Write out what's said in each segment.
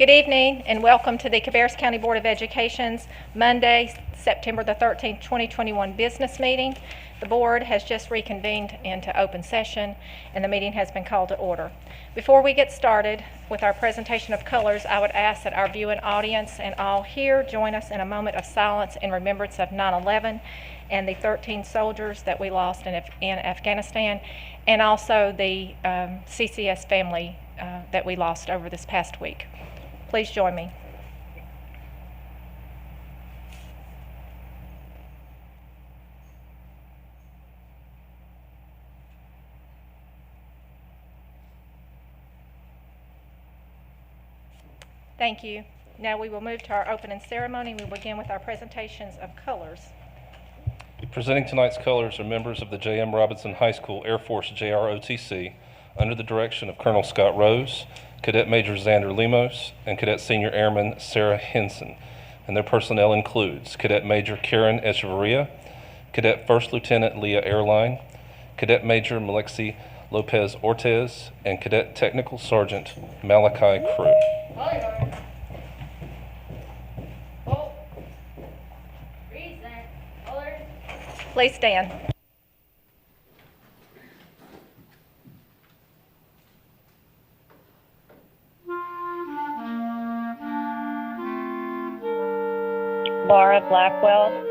Good evening and welcome to the Cabarrus County Board of Education's Monday, September the 13th, 2021 business meeting. The board has just reconvened into open session and the meeting has been called to order. Before we get started with our presentation of colors, I would ask that our viewing audience and all here join us in a moment of silence in remembrance of 9/11 and the 13 soldiers that we lost in Afghanistan, and also the CCS family that we lost over this past week. Please join me. Thank you. Now we will move to our opening ceremony. We will begin with our presentations of colors. Presenting tonight's colors are members of the J.M. Robinson High School Air Force JROTC under the direction of Colonel Scott Rose, Cadet Major Xander Lemos, and Cadet Senior Airman Sarah Henson, and their personnel includes Cadet Major Karen Echeverria, Cadet First Lieutenant Leah Airline, Cadet Major Malexi Lopez Ortez, and Cadet Technical Sergeant Malachi Crew. Please stand. Laura Blackwell.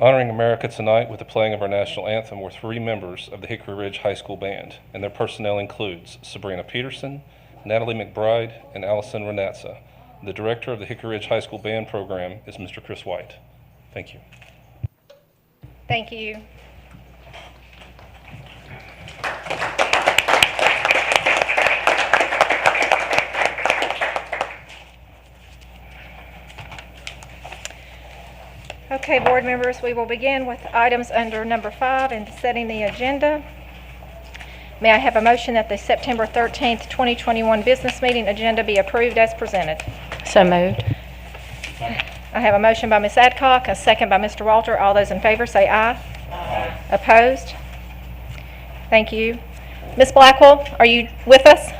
Honoring America tonight with the playing of our national anthem were three members of the Hickory Ridge High School Band, and their personnel includes Sabrina Peterson, Natalie McBride, and Allison Renatza. The director of the Hickory Ridge High School Band program is Mr. Chris White. Thank you. Thank you. Okay, board members, we will begin with items under number 5 and setting the agenda. May I have a motion that the September 13th, 2021 business meeting agenda be approved as presented? So moved. I have a motion by Ms. Adcock, a second by Mr. Walter. All those in favor say aye. Aye. Opposed? Thank you. Ms. Blackwell, are you with us?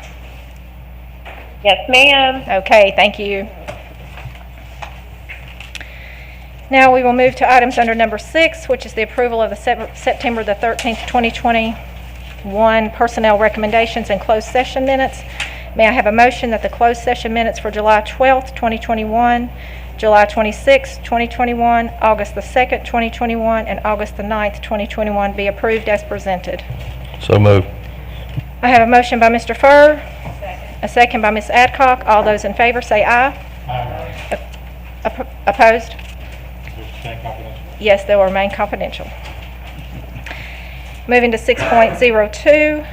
Yes, ma'am. Okay, thank you. Now we will move to items under number 6, which is the approval of the September the 13th, 2020 1 personnel recommendations and closed session minutes. May I have a motion that the closed session minutes for July 12th, 2021, July 26th, 2021, August the 2nd, 2021, and August the 9th, 2021 be approved as presented? So moved. I have a motion by Mr. Furr, a second by Ms. Adcock. All those in favor say aye. Opposed? Yes, they will remain confidential. Moving to 6.02,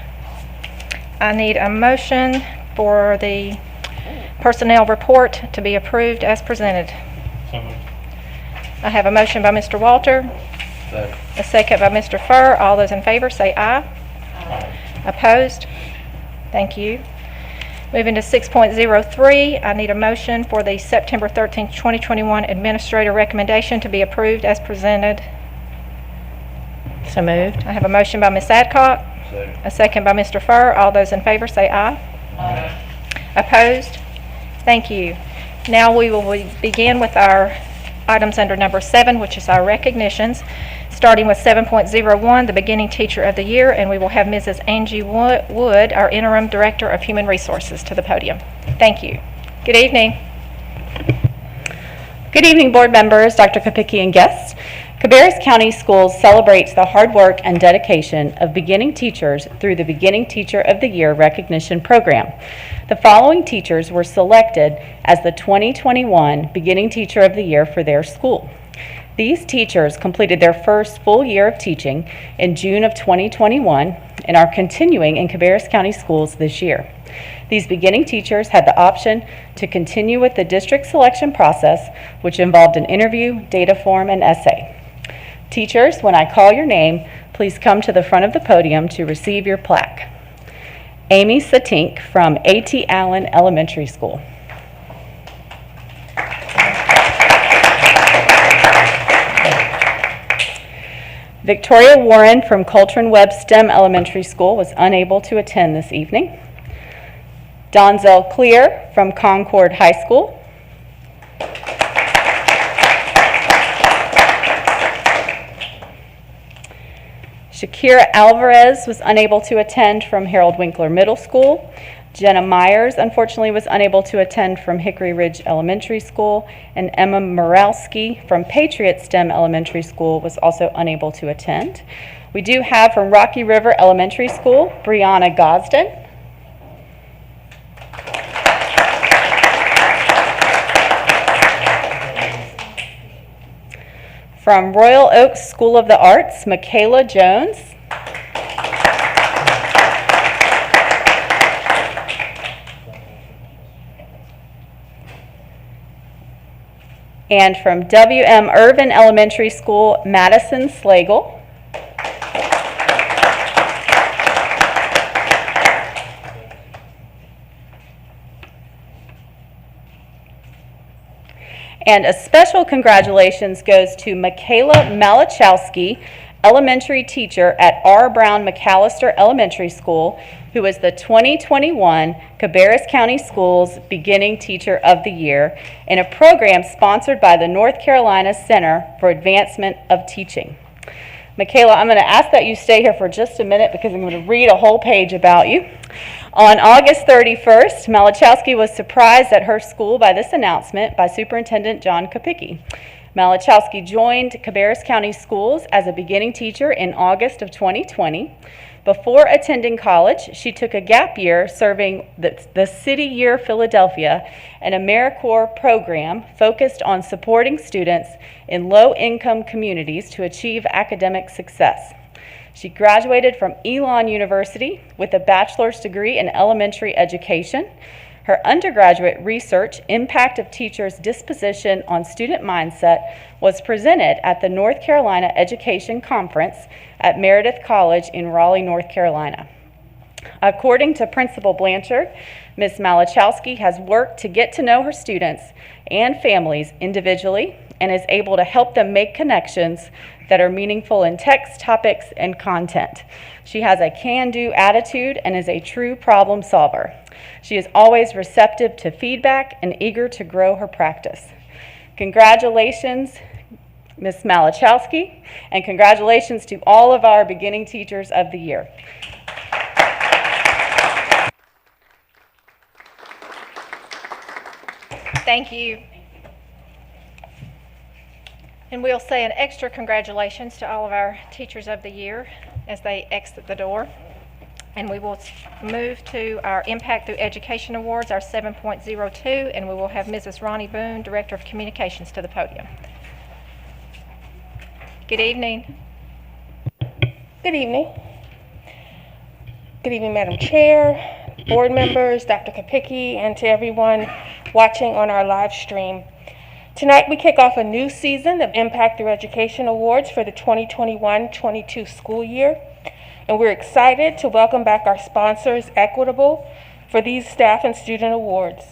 I need a motion for the personnel report to be approved as presented. I have a motion by Mr. Walter, a second by Mr. Furr. All those in favor say aye. Opposed? Thank you. Moving to 6.03, I need a motion for the September 13th, 2021 administrator recommendation to be approved as presented. So moved. I have a motion by Ms. Adcock, a second by Mr. Furr. All those in favor say aye. Opposed? Thank you. Now we will begin with our items under number 7, which is our recognitions, starting with 7.01, the beginning teacher of the year, and we will have Mrs. Angie Wood, our interim director of human resources, to the podium. Thank you. Good evening. Good evening, board members, Dr. Kopicki, and guests. Cabarrus County Schools celebrates the hard work and dedication of beginning teachers through the Beginning Teacher of the Year recognition program. The following teachers were selected as the 2021 Beginning Teacher of the Year for their school. These teachers completed their first full year of teaching in June of 2021 and are continuing in Cabarrus County Schools this year. These beginning teachers had the option to continue with the district selection process, which involved an interview, data form, and essay. Teachers, when I call your name, please come to the front of the podium to receive your plaque. Amy Satink from A.T. Allen Elementary School. Victoria Warren from Coltrane Webb STEM Elementary School was unable to attend this evening. Donzel Clear from Concord High School. Shakira Alvarez was unable to attend from Harold Winkler Middle School. Jenna Myers, unfortunately, was unable to attend from Hickory Ridge Elementary School, and Emma Moralski from Patriot STEM Elementary School was also unable to attend. We do have from Rocky River Elementary School, Brianna Gosden. From Royal Oaks School of the Arts, Michaela Jones. And from W.M. Irvin Elementary School, Madison Slagle. And a special congratulations goes to Michaela Malachowski, elementary teacher at R. Brown McAllister Elementary School, who was the 2021 Cabarrus County Schools Beginning Teacher of the Year in a program sponsored by the North Carolina Center for Advancement of Teaching. Michaela, I'm going to ask that you stay here for just a minute because I'm going to read a whole page about you. On August 31st, Malachowski was surprised at her school by this announcement by Superintendent John Kopicki. Malachowski joined Cabarrus County Schools as a beginning teacher in August of 2020. Before attending college, she took a gap year serving the City Year Philadelphia, an AmeriCorps program focused on supporting students in low-income communities to achieve academic success. She graduated from Elon University with a bachelor's degree in elementary education. Her undergraduate research, Impact of Teachers' Disposition on Student Mindset, was presented at the North Carolina Education Conference at Meredith College in Raleigh, North Carolina. According to Principal Blanchard, Ms. Malachowski has worked to get to know her students and families individually and is able to help them make connections that are meaningful in text, topics, and content. She has a can-do attitude and is a true problem solver. She is always receptive to feedback and eager to grow her practice. Congratulations, Ms. Malachowski, and congratulations to all of our beginning teachers of the year. Thank you. And we'll say an extra congratulations to all of our Teachers of the Year as they exit the door. And we will move to our Impact Through Education Awards, our 7.02, and we will have Mrs. Ronnie Boone, Director of Communications, to the podium. Good evening. Good evening. Good evening, Madam Chair, board members, Dr. Kapicki, and to everyone watching on our live stream. Tonight we kick off a new season of Impact Through Education Awards for the 2021-22 school year. And we're excited to welcome back our sponsors, Equitable, for these staff and student awards.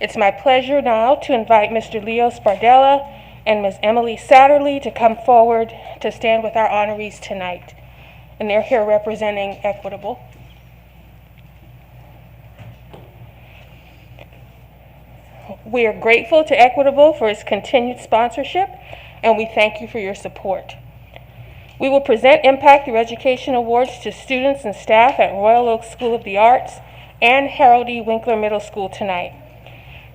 It's my pleasure now to invite Mr. Leo Spardella and Ms. Emily Satterley to come forward to stand with our honorees tonight. And they're here representing Equitable. We are grateful to Equitable for its continued sponsorship, and we thank you for your support. We will present Impact Through Education Awards to students and staff at Royal Oak School of the Arts and Harold E. Winkler Middle School tonight.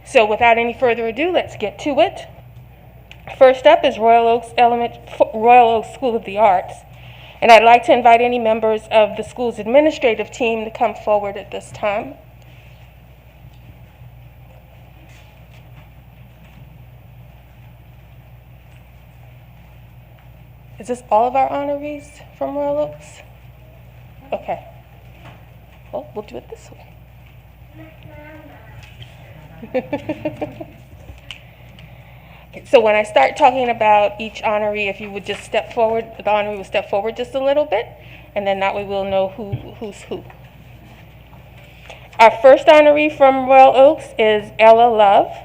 So without any further ado, let's get to it. First up is Royal Oak School of the Arts. And I'd like to invite any members of the school's administrative team to come forward at this time. Is this all of our honorees from Royal Oaks? Okay. Well, we'll do it this way. Okay, so when I start talking about each honoree, if you would just step forward, the honoree will step forward just a little bit, and then that way we'll know who's who. Our first honoree from Royal Oaks is Ella Love.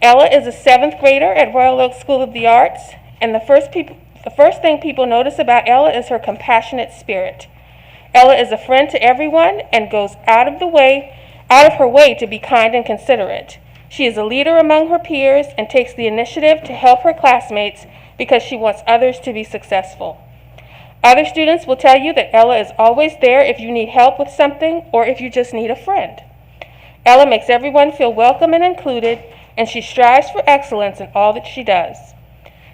Ella is a 7th grader at Royal Oaks School of the Arts. And the first thing people notice about Ella is her compassionate spirit. Ella is a friend to everyone and goes out of her way to be kind and considerate. She is a leader among her peers and takes the initiative to help her classmates because she wants others to be successful. Other students will tell you that Ella is always there if you need help with something or if you just need a friend. Ella makes everyone feel welcome and included, and she strives for excellence in all that she does.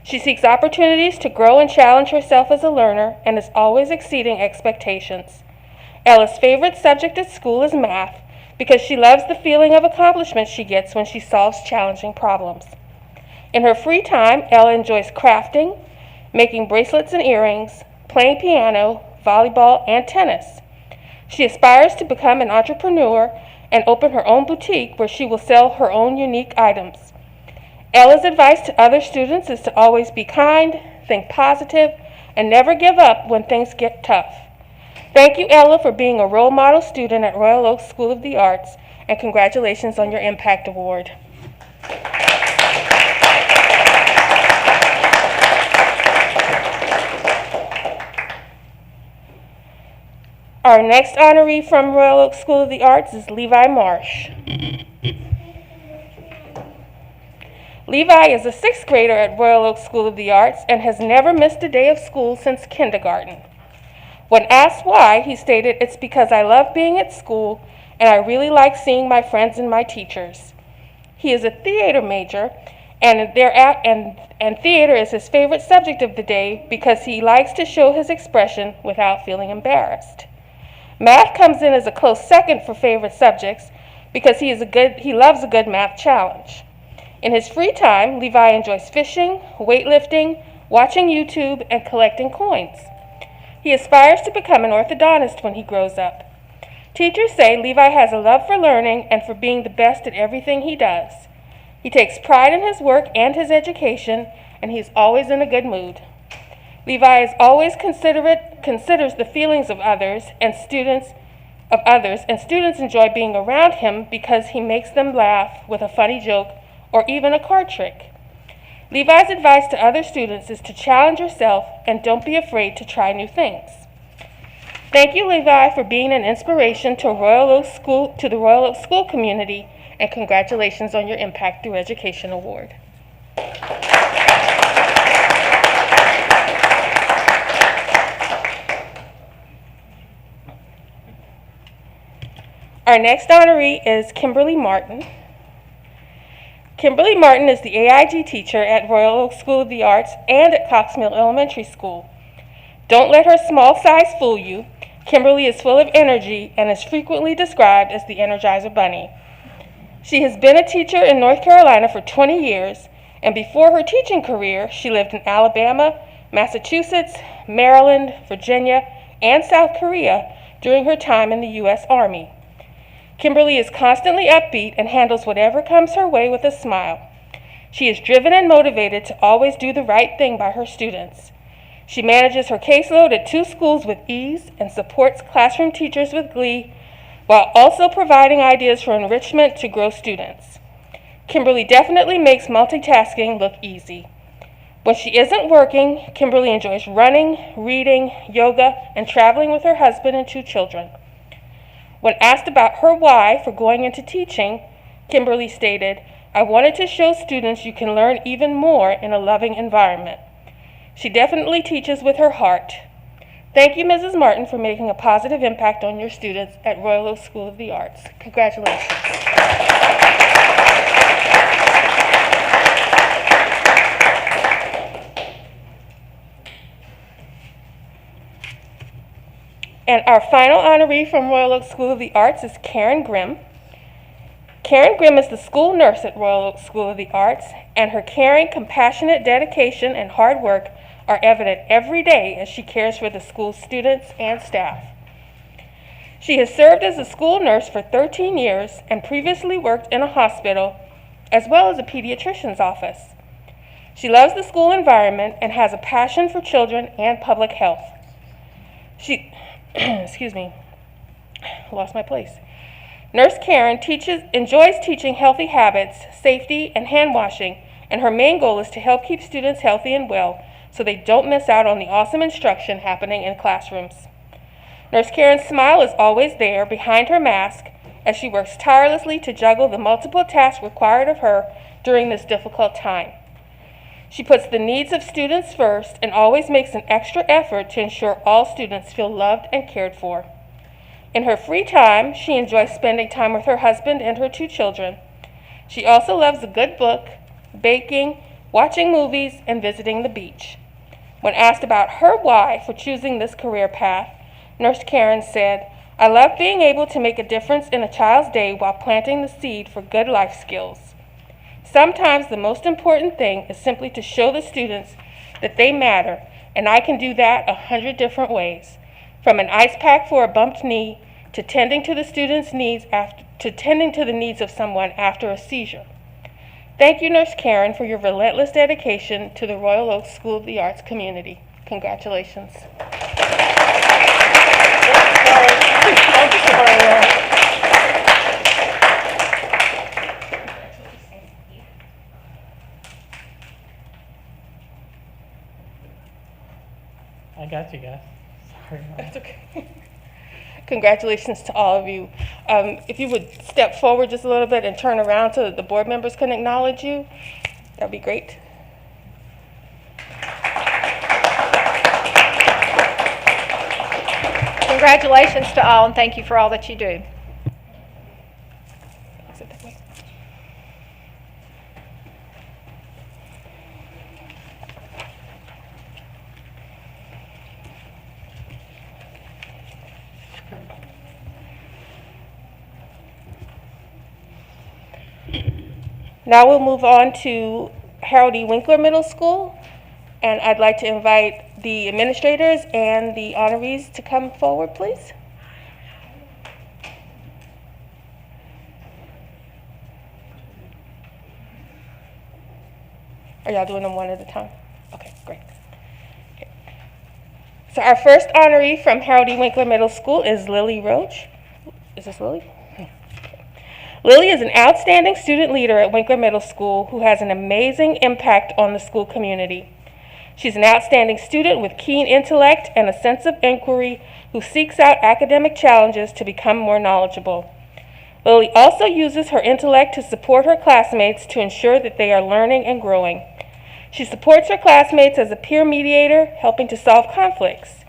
She seeks opportunities to grow and challenge herself as a learner and is always exceeding expectations. Ella's favorite subject at school is math because she loves the feeling of accomplishment she gets when she solves challenging problems. In her free time, Ella enjoys crafting, making bracelets and earrings, playing piano, volleyball, and tennis. She aspires to become an entrepreneur and open her own boutique where she will sell her own unique items. Ella's advice to other students is to always be kind, think positive, and never give up when things get tough. Thank you, Ella, for being a role model student at Royal Oak School of the Arts, and congratulations on your Impact Award. Our next honoree from Royal Oak School of the Arts is Levi Marsh. Levi is a 6th grader at Royal Oak School of the Arts and has never missed a day of school since kindergarten. When asked why, he stated, "It's because I love being at school and I really like seeing my friends and my teachers." He is a theater major and theater is his favorite subject of the day because he likes to show his expression without feeling embarrassed. Math comes in as a close second for favorite subjects because he loves a good math challenge. In his free time, Levi enjoys fishing, weightlifting, watching YouTube, and collecting coins. He aspires to become an orthodontist when he grows up. Teachers say Levi has a love for learning and for being the best at everything he does. He takes pride in his work and his education, and he's always in a good mood. Levi is always considers the feelings of others, and students enjoy being around him because he makes them laugh with a funny joke or even a card trick. Levi's advice to other students is to challenge yourself and don't be afraid to try new things. Thank you, Levi, for being an inspiration to the Royal Oak School community, and congratulations on your Impact Through Education Award. Our next honoree is Kimberly Martin. Kimberly Martin is the AIG teacher at Royal Oak School of the Arts and at Cox Mill Elementary School. Don't let her small size fool you. Kimberly is full of energy and is frequently described as the Energizer Bunny. She has been a teacher in North Carolina for 20 years, and before her teaching career, she lived in Alabama, Massachusetts, Maryland, Virginia, and South Korea during her time in the U.S. Army. Kimberly is constantly upbeat and handles whatever comes her way with a smile. She is driven and motivated to always do the right thing by her students. She manages her caseload at 2 schools with ease and supports classroom teachers with glee, while also providing ideas for enrichment to grow students. Kimberly definitely makes multitasking look easy. When she isn't working, Kimberly enjoys running, reading, yoga, and traveling with her husband and 2 children. When asked about her why for going into teaching, Kimberly stated, "I wanted to show students you can learn even more in a loving environment." She definitely teaches with her heart. Thank you, Mrs. Martin, for making a positive impact on your students at Royal Oak School of the Arts. Congratulations. And our final honoree from Royal Oak School of the Arts is Karen Grimm. Karen Grimm is the school nurse at Royal Oak School of the Arts, and her caring, compassionate dedication and hard work are evident every day as she cares for the school's students and staff. She has served as a school nurse for 13 years and previously worked in a hospital as well as a pediatrician's office. She loves the school environment and has a passion for children and public health. She, excuse me, lost my place. Nurse Karen enjoys teaching healthy habits, safety, and hand washing, and her main goal is to help keep students healthy and well so they don't miss out on the awesome instruction happening in classrooms. Nurse Karen's smile is always there behind her mask as she works tirelessly to juggle the multiple tasks required of her during this difficult time. She puts the needs of students first and always makes an extra effort to ensure all students feel loved and cared for. In her free time, she enjoys spending time with her husband and her 2 children. She also loves a good book, baking, watching movies, and visiting the beach. When asked about her why for choosing this career path, Nurse Karen said, "I love being able to make a difference in a child's day while planting the seed for good life skills. Sometimes the most important thing is simply to show the students that they matter, and I can do that 100 different ways, from an ice pack for a bumped knee to tending to the student's needs tending to the needs of someone after a seizure." Thank you, Nurse Karen, for your relentless dedication to the Royal Oak School of the Arts community. Congratulations. I got you guys. Sorry. That's okay. Congratulations to all of you. If you would step forward just a little bit and turn around so that the board members can acknowledge you, that'd be great. Congratulations to all, and thank you for all that you do. Exit that way. Now we'll move on to Harold E. Winkler Middle School, and I'd like to invite the administrators and the honorees to come forward, please. Are y'all doing them one at a time? Okay, great. Okay. So our first honoree from Harold E. Winkler Middle School is Lilly Roach. Is this Lilly? Lilly is an outstanding student leader at Winkler Middle School who has an amazing impact on the school community. She's an outstanding student with keen intellect and a sense of inquiry who seeks out academic challenges to become more knowledgeable. Lilly also uses her intellect to support her classmates to ensure that they are learning and growing. She supports her classmates as a peer mediator, helping to solve conflicts.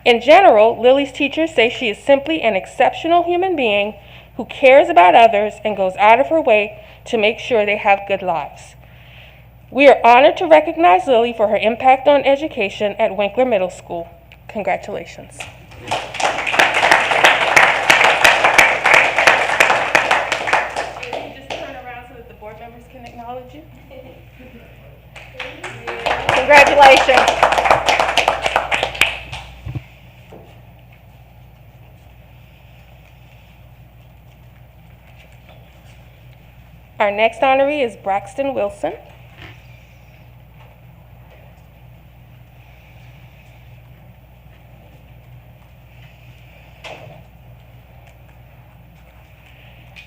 In general, Lilly's teachers say she is simply an exceptional human being who cares about others and goes out of her way to make sure they have good lives. We are honored to recognize Lilly for her impact on education at Winkler Middle School. Congratulations. Just turn around so that the board members can acknowledge you. Congratulations. Our next honoree is Braxton Wilson.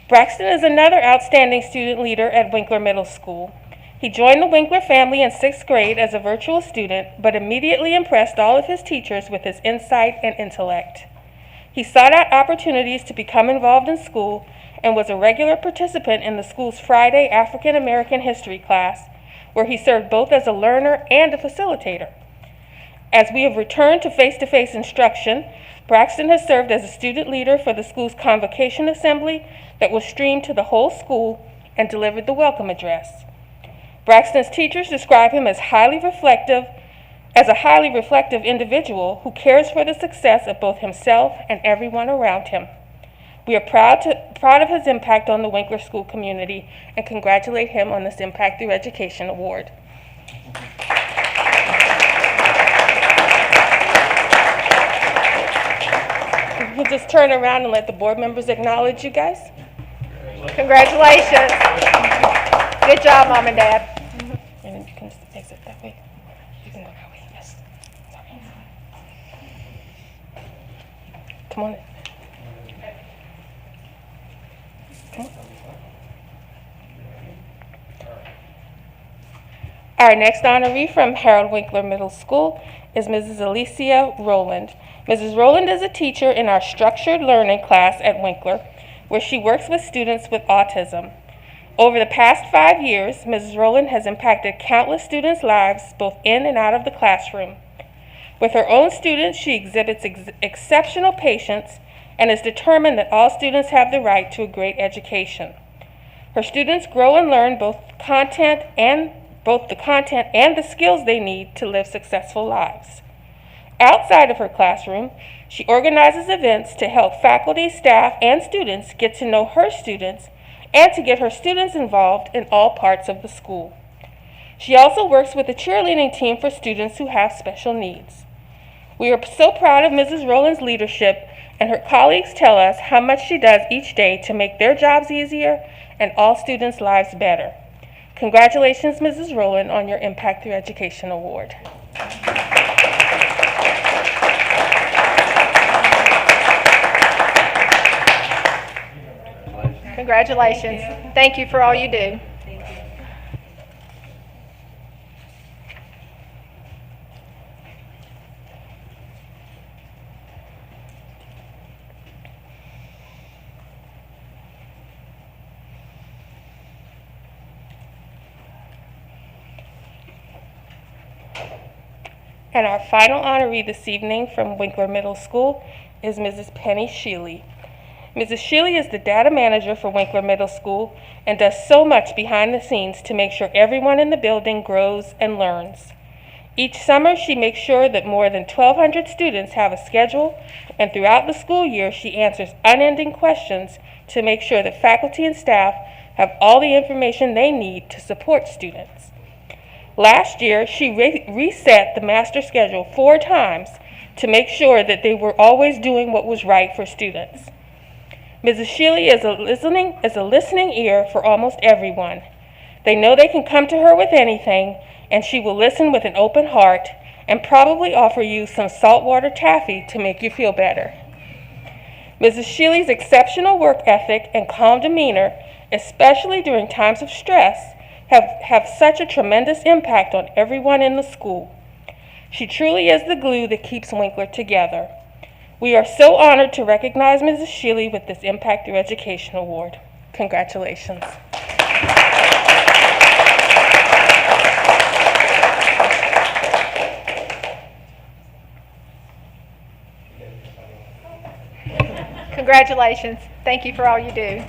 Braxton is another outstanding student leader at Winkler Middle School. He joined the Winkler family in 6th grade as a virtual student, but immediately impressed all of his teachers with his insight and intellect. He sought out opportunities to become involved in school and was a regular participant in the school's Friday African American History class, where he served both as a learner and a facilitator. As we have returned to face-to-face instruction, Braxton has served as a student leader for the school's convocation assembly that was streamed to the whole school and delivered the welcome address. Braxton's teachers describe him as a highly reflective individual who cares for the success of both himself and everyone around him. We are proud of his impact on the Winkler School community and congratulate him on this Impact Through Education Award. We'll just turn around and let the board members acknowledge you guys. Congratulations. Good job, Mom and Dad. And then you can just exit that way. You can go that way, yes. Come on in. Come on. Our next honoree from Harold Winkler Middle School is Mrs. Alicia Rowland. Mrs. Rowland is a teacher in our structured learning class at Winkler, where she works with students with autism. Over the past 5 years, Mrs. Rowland has impacted countless students' lives, both in and out of the classroom. With her own students, she exhibits exceptional patience and is determined that all students have the right to a great education. Her students grow and learn both the content and the skills they need to live successful lives. Outside of her classroom, she organizes events to help faculty, staff, and students get to know her students and to get her students involved in all parts of the school. She also works with the cheerleading team for students who have special needs. We are so proud of Mrs. Rowland's leadership, and her colleagues tell us how much she does each day to make their jobs easier and all students' lives better. Congratulations, Mrs. Rowland, on your Impact Through Education Award. Congratulations. Thank you for all you do. And our final honoree this evening from Winkler Middle School is Mrs. Penny Schiele. Mrs. Schiele is the data manager for Winkler Middle School and does so much behind the scenes to make sure everyone in the building grows and learns. Each summer, she makes sure that more than 1,200 students have a schedule, and throughout the school year, she answers unending questions to make sure that faculty and staff have all the information they need to support students. Last year, she reset the master schedule 4 times to make sure that they were always doing what was right for students. Mrs. Schiele is a listening ear for almost everyone. They know they can come to her with anything, and she will listen with an open heart and probably offer you some saltwater taffy to make you feel better. Mrs. Schiele's exceptional work ethic and calm demeanor, especially during times of stress, have such a tremendous impact on everyone in the school. She truly is the glue that keeps Winkler together. We are so honored to recognize Mrs. Schiele with this Impact Through Education Award. Congratulations. Congratulations. Thank you for all you do.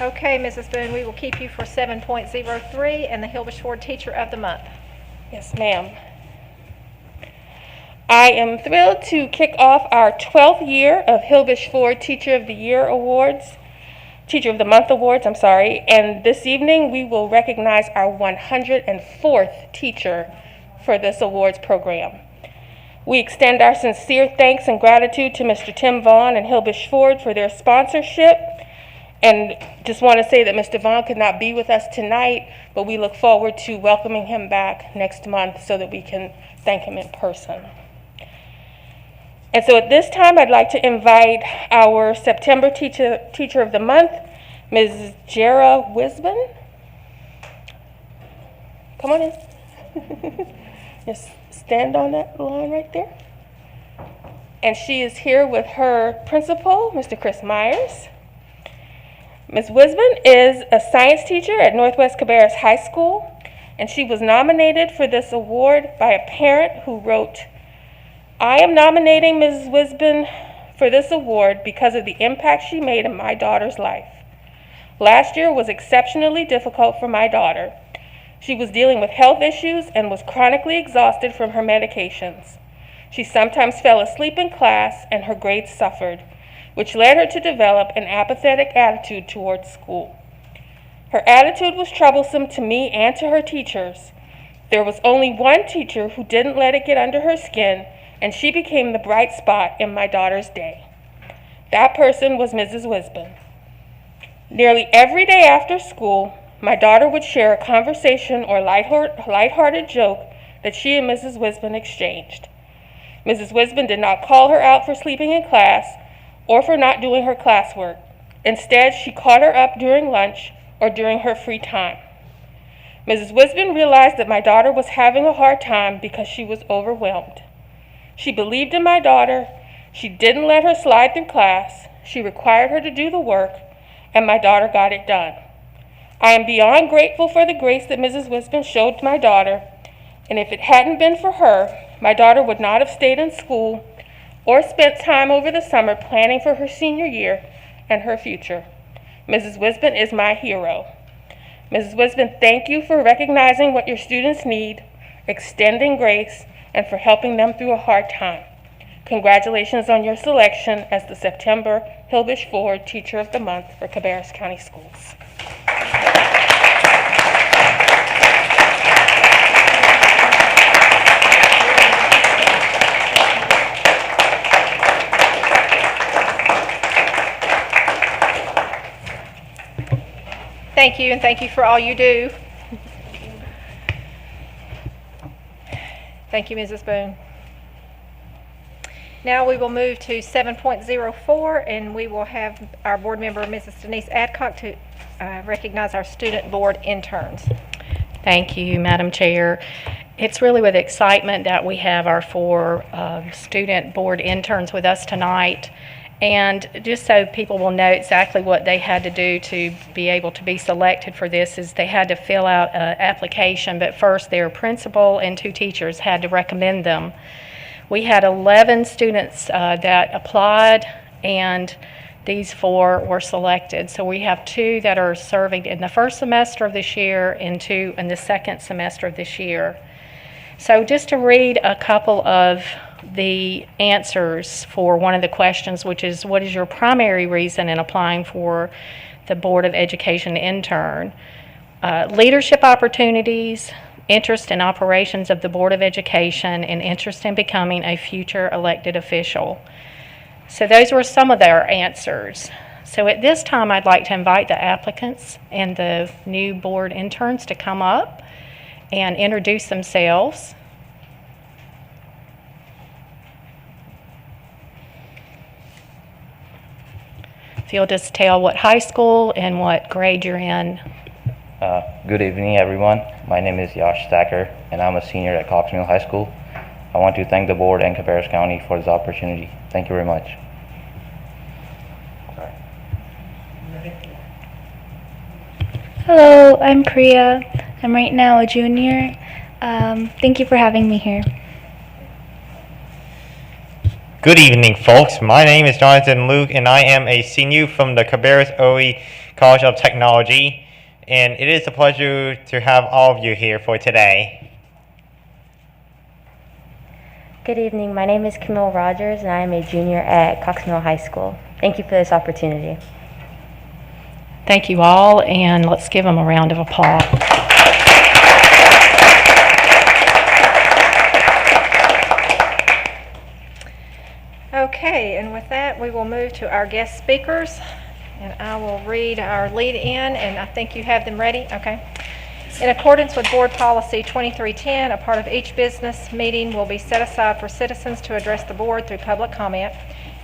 Okay, Mrs. Boone, we will keep you for 7.03 and the Hilbish Ford Teacher of the Month. Yes, ma'am. I am thrilled to kick off our 12th year of Hilbish Ford Teacher of the Year Awards, Teacher of the Month Awards, and this evening we will recognize our 104th teacher for this awards program. We extend our sincere thanks and gratitude to Mr. Tim Vaughn and Hilbish Ford for their sponsorship. And just want to say that Mr. Vaughn could not be with us tonight, but we look forward to welcoming him back next month so that we can thank him in person. And so at this time, I'd like to invite our September Teacher of the Month, Ms. Jera Wisbon. Come on in. Just stand on that line right there. And she is here with her principal, Mr. Chris Myers. Ms. Wisbon is a science teacher at Northwest Cabarrus High School, and she was nominated for this award by a parent who wrote, "I am nominating Ms. Wisbon for this award because of the impact she made in my daughter's life. Last year was exceptionally difficult for my daughter. She was dealing with health issues and was chronically exhausted from her medications. She sometimes fell asleep in class and her grades suffered, which led her to develop an apathetic attitude towards school. Her attitude was troublesome to me and to her teachers. There was only one teacher who didn't let it get under her skin, and she became the bright spot in my daughter's day. That person was Mrs. Wisbon. Nearly every day after school, my daughter would share a conversation or lighthearted joke that she and Mrs. Wisbon exchanged. Mrs. Wisbon did not call her out for sleeping in class or for not doing her classwork. Instead, she caught her up during lunch or during her free time. Mrs. Wisbon realized that my daughter was having a hard time because she was overwhelmed. She believed in my daughter. She didn't let her slide through class. She required her to do the work, and my daughter got it done. I am beyond grateful for the grace that Mrs. Wisbon showed my daughter, and if it hadn't been for her, my daughter would not have stayed in school or spent time over the summer planning for her senior year and her future. Mrs. Wisbon is my hero. Mrs. Wisbon, thank you for recognizing what your students need, extending grace, and for helping them through a hard time. Congratulations on your selection as the September Hilbish Ford Teacher of the Month for Cabarrus County Schools. Thank you, and thank you for all you do. Thank you, Mrs. Boone. Now we will move to 7.04, and we will have our board member, Mrs. Denise Adcock, to recognize our student board interns. Thank you, Madam Chair. It's really with excitement that we have our 4 student board interns with us tonight. And just so people will know exactly what they had to do to be able to be selected for this is they had to fill out an application, but first their principal and 2 teachers had to recommend them. We had 11 students that applied, and these 4 were selected. So we have 2 that are serving in the first semester of this year and 2 in the second semester of this year. So just to read a couple of the answers for one of the questions, which is, what is your primary reason in applying for the Board of Education intern? Leadership opportunities, interest in operations of the Board of Education, and interest in becoming a future elected official. So those were some of their answers. So at this time, I'd like to invite the applicants and the new board interns to come up and introduce themselves. If you'll just tell what high school and what grade you're in. Good evening, everyone. My name is Yash Stacker, and I'm a senior at Cox Mill High School. I want to thank the board and Cabarrus County for this opportunity. Thank you very much. Sorry. Hello, I'm Priya. I'm right now a junior. Thank you for having me here. Good evening, folks. My name is Jonathan Luke, and I am a senior from the Cabarrus OE College of Technology, and it is a pleasure to have all of you here for today. Good evening. My name is Camille Rogers, and I am a junior at Cox Mill High School. Thank you for this opportunity. Thank you all, and let's give them a round of applause. Okay, and with that, we will move to our guest speakers, and I will read our lead-in, and I think you have them ready. Okay. In accordance with Board Policy 2310, a part of each business meeting will be set aside for citizens to address the board through public comment.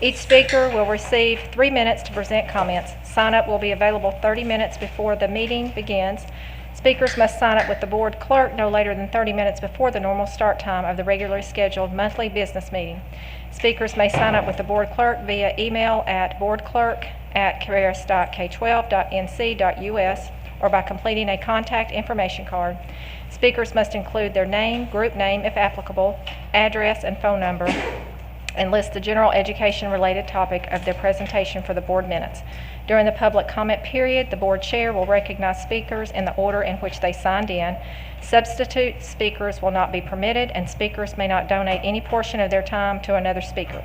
Each speaker will receive 3 minutes to present comments. Sign-up will be available 30 minutes before the meeting begins. Speakers must sign up with the board clerk no later than 30 minutes before the normal start time of the regularly scheduled monthly business meeting. Speakers may sign up with the board clerk via email at boardclerk@cabarrus.k12.nc.us or by completing a contact information card. Speakers must include their name, group name if applicable, address and phone number, and list the general education-related topic of their presentation for the board minutes. During the public comment period, the board chair will recognize speakers in the order in which they signed in. Substitute speakers will not be permitted, and speakers may not donate any portion of their time to another speaker.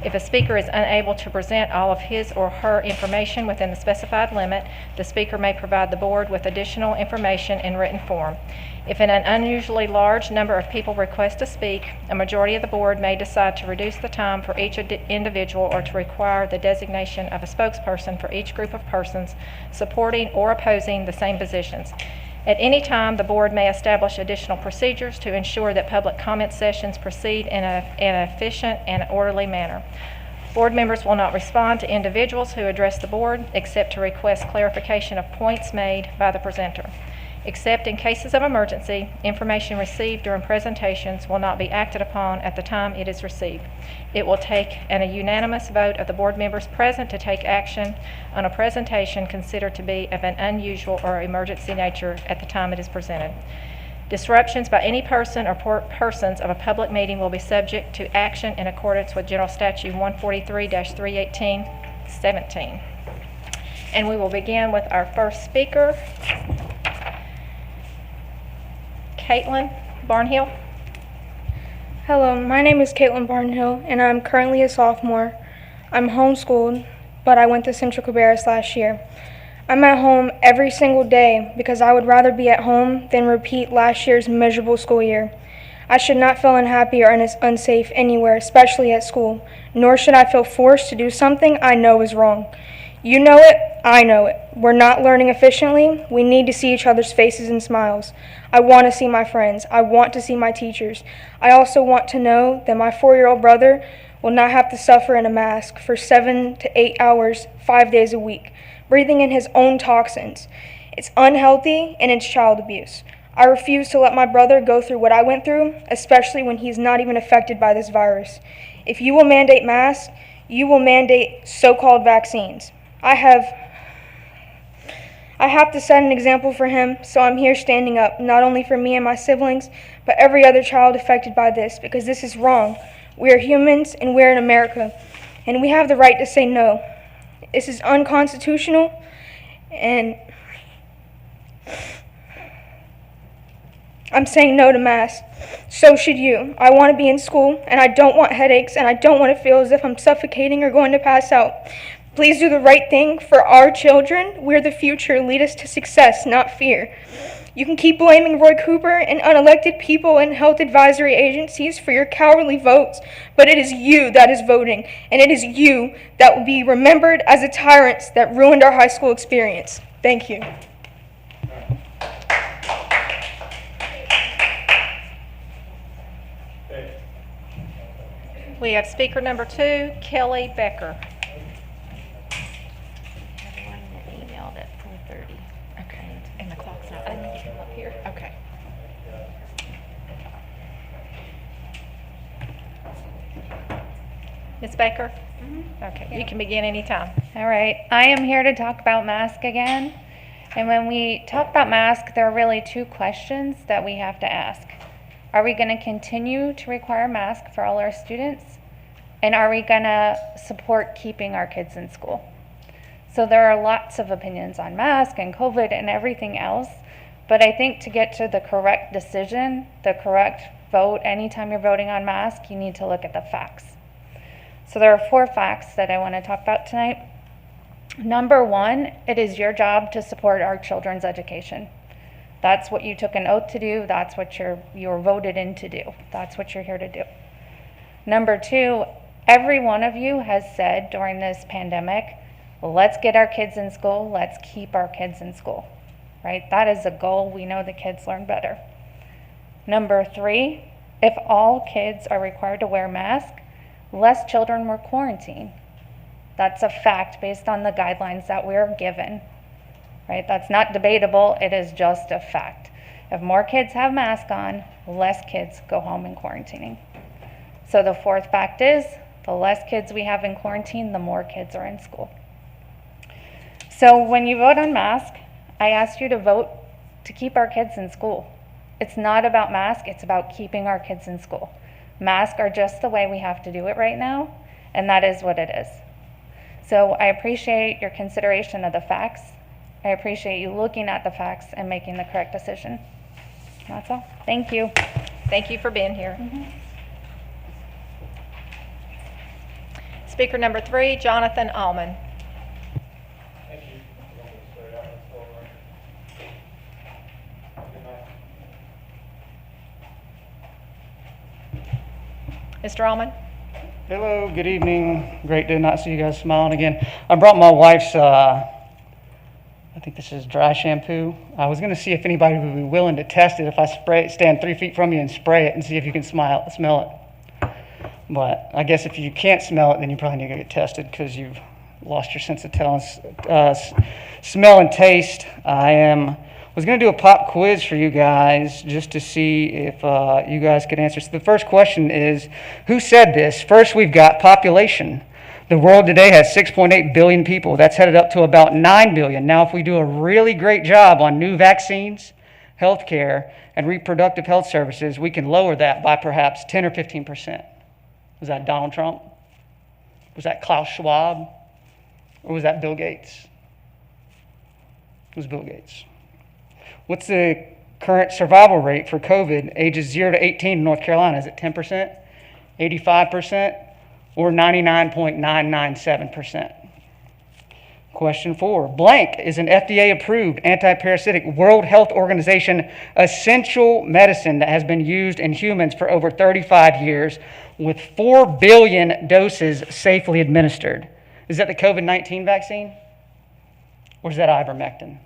If a speaker is unable to present all of his or her information within the specified limit, the speaker may provide the board with additional information in written form. If an unusually large number of people request to speak, a majority of the board may decide to reduce the time for each individual or to require the designation of a spokesperson for each group of persons supporting or opposing the same positions. At any time, the board may establish additional procedures to ensure that public comment sessions proceed in an efficient and orderly manner. Board members will not respond to individuals who address the board except to request clarification of points made by the presenter. Except in cases of emergency, information received during presentations will not be acted upon at the time it is received. It will take a unanimous vote of the board members present to take action on a presentation considered to be of an unusual or emergency nature at the time it is presented. Disruptions by any person or persons of a public meeting will be subject to action in accordance with General Statute 143-318-17. And we will begin with our first speaker, Caitlin Barnhill. Hello, my name is Caitlin Barnhill, and I'm currently a sophomore. I'm homeschooled, but I went to Central Cabarrus last year. I'm at home every single day because I would rather be at home than repeat last year's miserable school year. I should not feel unhappy or unsafe anywhere, especially at school, nor should I feel forced to do something I know is wrong. You know it, I know it. We're not learning efficiently. We need to see each other's faces and smiles. I want to see my friends. I want to see my teachers. I also want to know that my 4-year-old brother will not have to suffer in a mask for 7 to 8 hours, 5 days a week, breathing in his own toxins. It's unhealthy and it's child abuse. I refuse to let my brother go through what I went through, especially when he's not even affected by this virus. If you will mandate masks, you will mandate so-called vaccines. I have to set an example for him, so I'm here standing up, not only for me and my siblings, but every other child affected by this, because this is wrong. We are humans, and we're in America, and we have the right to say no. This is unconstitutional, and I'm saying no to masks. So should you. I want to be in school, and I don't want headaches, and I don't want to feel as if I'm suffocating or going to pass out. Please do the right thing for our children. We're the future. Lead us to success, not fear. You can keep blaming Roy Cooper and unelected people and health advisory agencies for your cowardly votes, but it is you that is voting, and it is you that will be remembered as the tyrants that ruined our high school experience. Thank you. We have speaker number 2, Kelly Becker. Okay. Ms. Baker? Okay, you can begin anytime. All right, I am here to talk about masks again. And when we talk about masks, there are really 2 questions that we have to ask. Are we going to continue to require masks for all our students? And are we going to support keeping our kids in school? So there are lots of opinions on masks and COVID and everything else, but I think to get to the correct decision, the correct vote, anytime you're voting on masks, you need to look at the facts. So there are 4 facts that I want to talk about tonight. Number 1, it is your job to support our children's education. That's what you took an oath to do. That's what you're voted in to do. That's what you're here to do. Number 2, every one of you has said during this pandemic, let's get our kids in school. Let's keep our kids in school, right? That is a goal. We know the kids learn better. Number 3, if all kids are required to wear masks, less children were quarantined. That's a fact based on the guidelines that we're given. Right? That's not debatable, it is just a fact. If more kids have masks on, less kids go home in quarantining. So the 4th fact is, the less kids we have in quarantine, the more kids are in school. So when you vote on masks, I asked you to vote to keep our kids in school. It's not about masks, it's about keeping our kids in school. Masks are just the way we have to do it right now, and that is what it is. So I appreciate your consideration of the facts. I appreciate you looking at the facts and making the correct decision. That's all. Thank you. Thank you for being here. Speaker number 3, Jonathan Allman. Thank you. Mr. Allman. Hello, good evening. Great to not see you guys smiling again. I brought my wife's, I think this is dry shampoo. I was going to see if anybody would be willing to test it if I stand 3 feet from you and spray it and see if you can smell it. But I guess if you can't smell it, then you probably need to get tested because you've lost your sense of smell and taste. Was going to do a pop quiz for you guys just to see if you guys could answer. So the first question is, who said this? First, we've got population. The world today has 6.8 billion people. That's headed up to about 9 billion. Now, if we do a really great job on new vaccines, healthcare, and reproductive health services, we can lower that by perhaps 10 or 15%. Was that Donald Trump? Was that Klaus Schwab? Or was that Bill Gates? It was Bill Gates. What's the current survival rate for COVID, ages 0 to 18 in North Carolina? Is it 10%, 85%, or 99.997%? Question 4. Blank is an FDA-approved anti-parasitic World Health Organization essential medicine that has been used in humans for over 35 years with 4 billion doses safely administered. Is that the COVID-19 vaccine? Or is that ivermectin?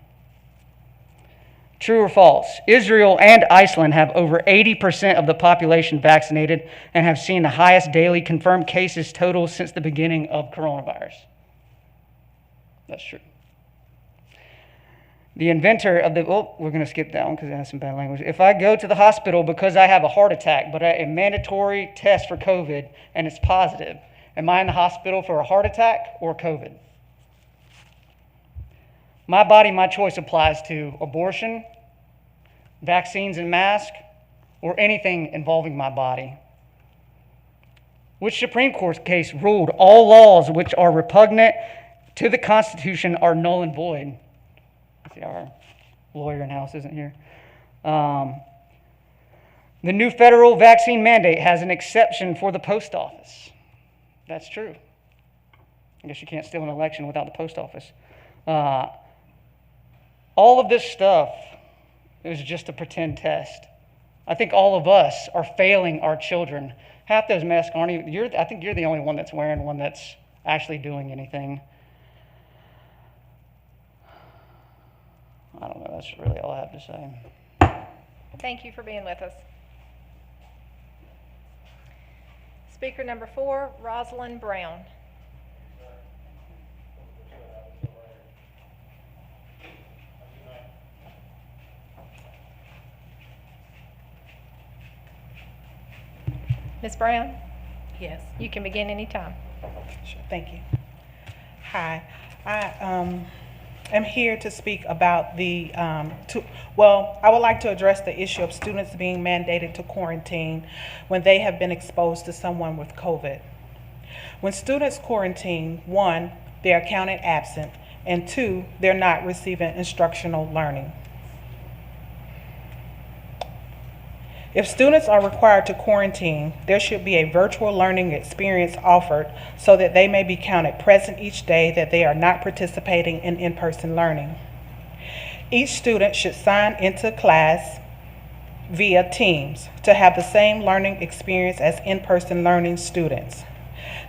True or false? Israel and Iceland have over 80% of the population vaccinated and have seen the highest daily confirmed cases total since the beginning of coronavirus. That's true. The inventor of the, we're going to skip that one because it has some bad language. If I go to the hospital because I have a heart attack, but a mandatory test for COVID and it's positive, am I in the hospital for a heart attack or COVID? My body, my choice applies to abortion, vaccines and masks, or anything involving my body. Which Supreme Court case ruled all laws which are repugnant to the Constitution are null and void? See, our lawyer in-house isn't here. The new federal vaccine mandate has an exception for the post office. That's true. I guess you can't steal an election without the post office. All of this stuff is just a pretend test. I think all of us are failing our children. Half those masks aren't even, I think you're the only one that's wearing one that's actually doing anything. I don't know, that's really all I have to say. Thank you for being with us. Speaker number 4, Rosalind Brown. Ms. Brown? Yes. You can begin anytime. Sure, thank you. Hi. am here to speak about I would like to address the issue of students being mandated to quarantine when they have been exposed to someone with COVID. When students quarantine, 1, they are counted absent, and 2, they're not receiving instructional learning. If students are required to quarantine, there should be a virtual learning experience offered so that they may be counted present each day that they are not participating in in-person learning. Each student should sign into class via Teams to have the same learning experience as in-person learning students.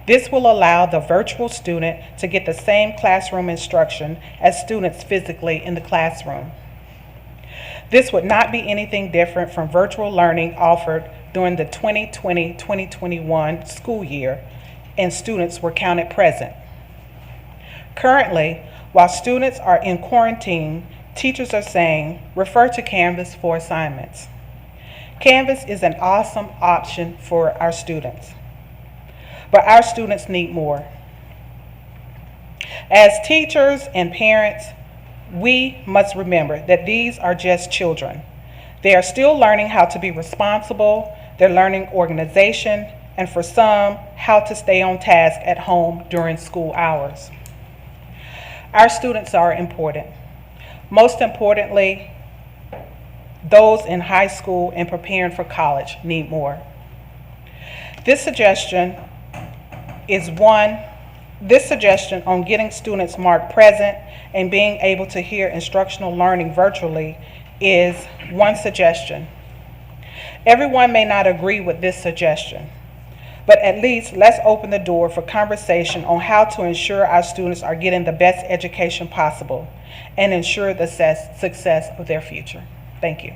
This will allow the virtual student to get the same classroom instruction as students physically in the classroom. This would not be anything different from virtual learning offered during the 2020-2021 school year, and students were counted present. Currently, while students are in quarantine, teachers are saying, refer to Canvas for assignments. Canvas is an awesome option for our students, but our students need more. As teachers and parents, we must remember that these are just children. They are still learning how to be responsible, they're learning organization, and for some, how to stay on task at home during school hours. Our students are important. Most importantly, those in high school and preparing for college need more. This suggestion on getting students marked present and being able to hear instructional learning virtually is one suggestion. Everyone may not agree with this suggestion, but at least let's open the door for conversation on how to ensure our students are getting the best education possible and ensure the success of their future. Thank you.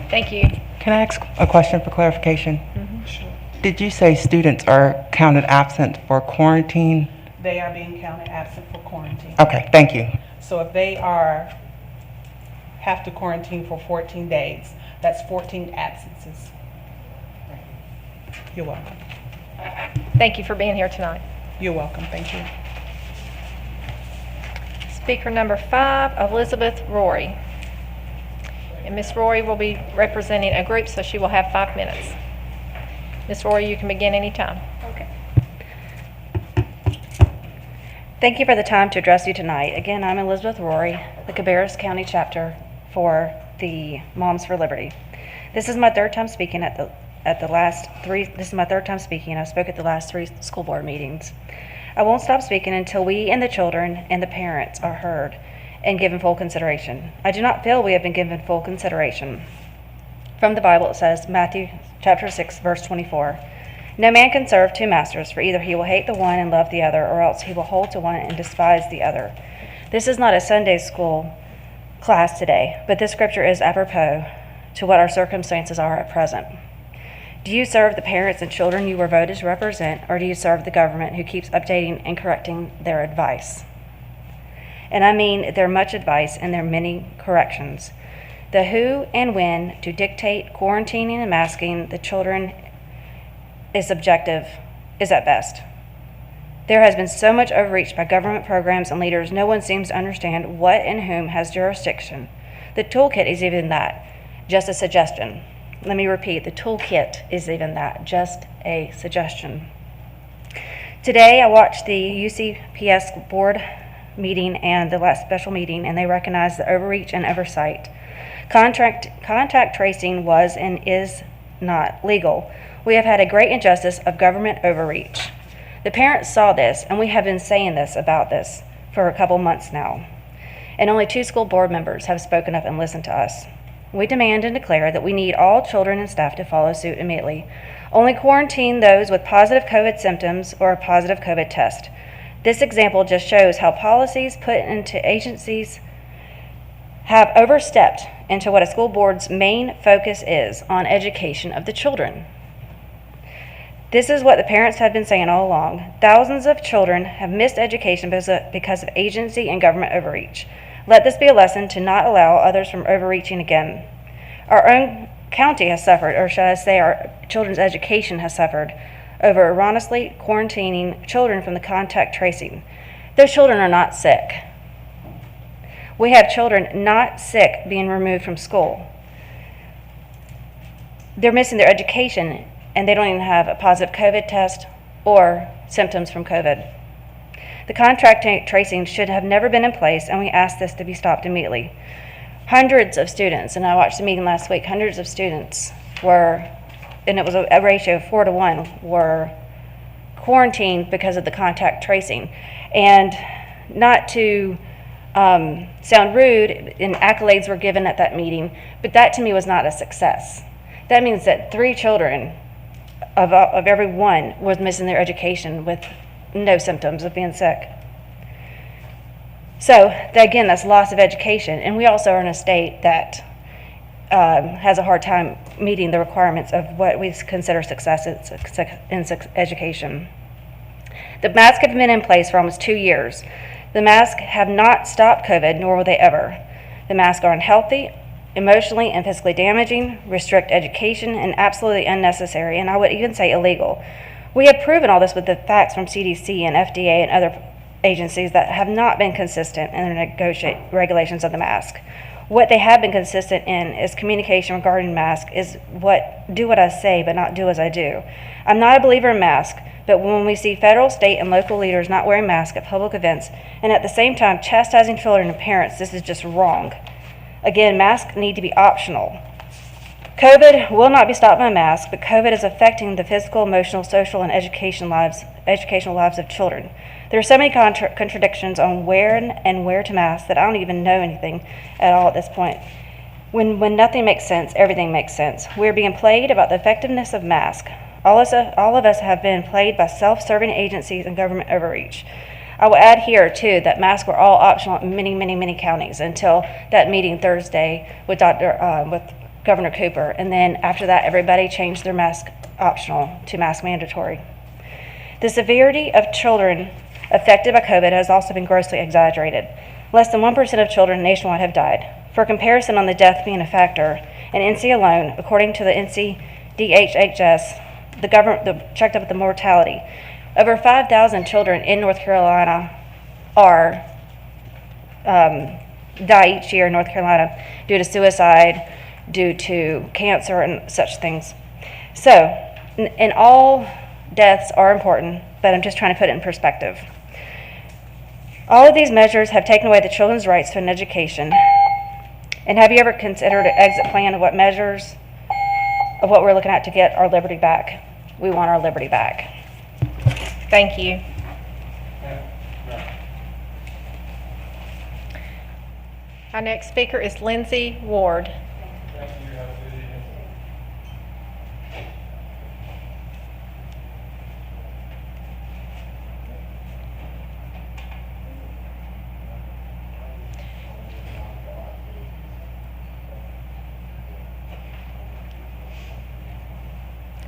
Thank you. Can I ask a question for clarification? Sure. Did you say students are counted absent for quarantine? They are being counted absent for quarantine. Okay, thank you. So if they have to quarantine for 14 days, that's 14 absences. You're welcome. Thank you for being here tonight. You're welcome. Thank you. Speaker number 5, Elizabeth Rory. And Miss Rory will be representing a group, so she will have 5 minutes. Miss Rory, you can begin anytime. Okay. Thank you for the time to address you tonight. Again, I'm Elizabeth Rory, the Cabarrus County chapter for the Moms for Liberty. This is my third time speaking at the last 3. This is my third time speaking. I spoke at the last 3 school board meetings. I won't stop speaking until we and the children and the parents are heard and given full consideration. I do not feel we have been given full consideration. From the Bible, it says, Matthew chapter 6, verse 24, "No man can serve 2 masters, for either he will hate the one and love the other, or else he will hold to one and despise the other." This is not a Sunday school class today, but this scripture is apropos to what our circumstances are at present. Do you serve the parents and children you were voted to represent, or do you serve the government who keeps updating and correcting their advice? And I mean their much advice and their many corrections. The who and when to dictate quarantining and masking the children is subjective, is at best. There has been so much overreach by government programs and leaders, no one seems to understand what and whom has jurisdiction. The toolkit is even that, just a suggestion. Let me repeat, the toolkit is even that, just a suggestion. Today I watched the UCPS board meeting and the last special meeting, and they recognized the overreach and oversight. Contact tracing was and is not legal. We have had a great injustice of government overreach. The parents saw this, and we have been saying this about this for a couple months now. And only 2 school board members have spoken up and listened to us. We demand and declare that we need all children and staff to follow suit immediately. Only quarantine those with positive COVID symptoms or a positive COVID test. This example just shows how policies put into agencies have overstepped into what a school board's main focus is on education of the children. This is what the parents have been saying all along. Thousands of children have missed education because of agency and government overreach. Let this be a lesson to not allow others from overreaching again. Our own county has suffered, or shall I say our children's education has suffered, over erroneously quarantining children from the contact tracing. Those children are not sick. We have children not sick being removed from school. They're missing their education, and they don't even have a positive COVID test or symptoms from COVID. The contact tracing should have never been in place, and we ask this to be stopped immediately. Hundreds of students, and I watched the meeting last week, hundreds of students were, and it was a ratio of 4 to 1, were quarantined because of the contact tracing. And not to sound rude, and accolades were given at that meeting, but that to me was not a success. That means that 3 children of every one was missing their education with no symptoms of being sick. So again, that's loss of education, and we also are in a state that has a hard time meeting the requirements of what we consider success in education. The masks have been in place for almost 2 years. The masks have not stopped COVID, nor will they ever. The masks are unhealthy, emotionally and physically damaging, restrict education, and absolutely unnecessary, and I would even say illegal. We have proven all this with the facts from CDC and FDA and other agencies that have not been consistent in their regulations of the mask. What they have been consistent in is communication regarding masks is do what I say, but not do as I do. I'm not a believer in masks, but when we see federal, state, and local leaders not wearing masks at public events and at the same time chastising children and parents, this is just wrong. Again, masks need to be optional. COVID will not be stopped by masks, but COVID is affecting the physical, emotional, social, and educational lives of children. There are so many contradictions on where and where to mask that I don't even know anything at all at this point. When nothing makes sense, everything makes sense. We're being played about the effectiveness of masks. All of us have been played by self-serving agencies and government overreach. I will add here, too, that masks were all optional in many, many, many counties until that meeting Thursday with Governor Cooper. And then after that, everybody changed their mask optional to mask mandatory. The severity of children affected by COVID has also been grossly exaggerated. Less than 1% of children nationwide have died. For comparison on the death being a factor, in NC alone, according to the NCDHHS, the government checked up the mortality. Over 5,000 children in North Carolina die each year in North Carolina due to suicide, due to cancer, and such things. So, and all deaths are important, but I'm just trying to put it in perspective. All of these measures have taken away the children's rights to an education. And have you ever considered an exit plan of what measures of what we're looking at to get our liberty back? We want our liberty back. Thank you. Our next speaker is Lindsay Ward.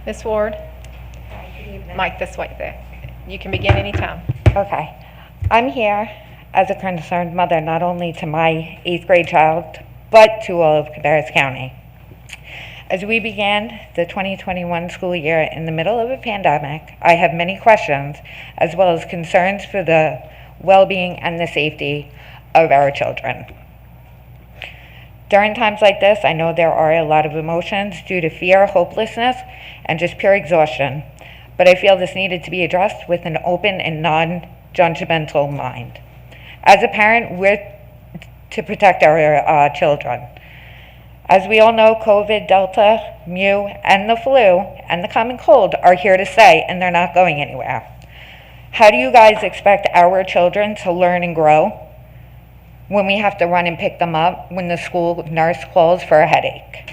Ms. Ward? Mike, this way there. You can begin anytime. Okay. I'm here as a concerned mother, not only to my 8th grade child, but to all of Cabarrus County. As we began the 2021 school year in the middle of a pandemic, I have many questions as well as concerns for the well-being and the safety of our children. During times like this, I know there are a lot of emotions due to fear, hopelessness, and just pure exhaustion. But I feel this needed to be addressed with an open and non-judgmental mind. As a parent, we're to protect our children. As we all know, COVID, Delta, Mu, and the flu, and the common cold are here to stay, and they're not going anywhere. How do you guys expect our children to learn and grow when we have to run and pick them up when the school nurse calls for a headache?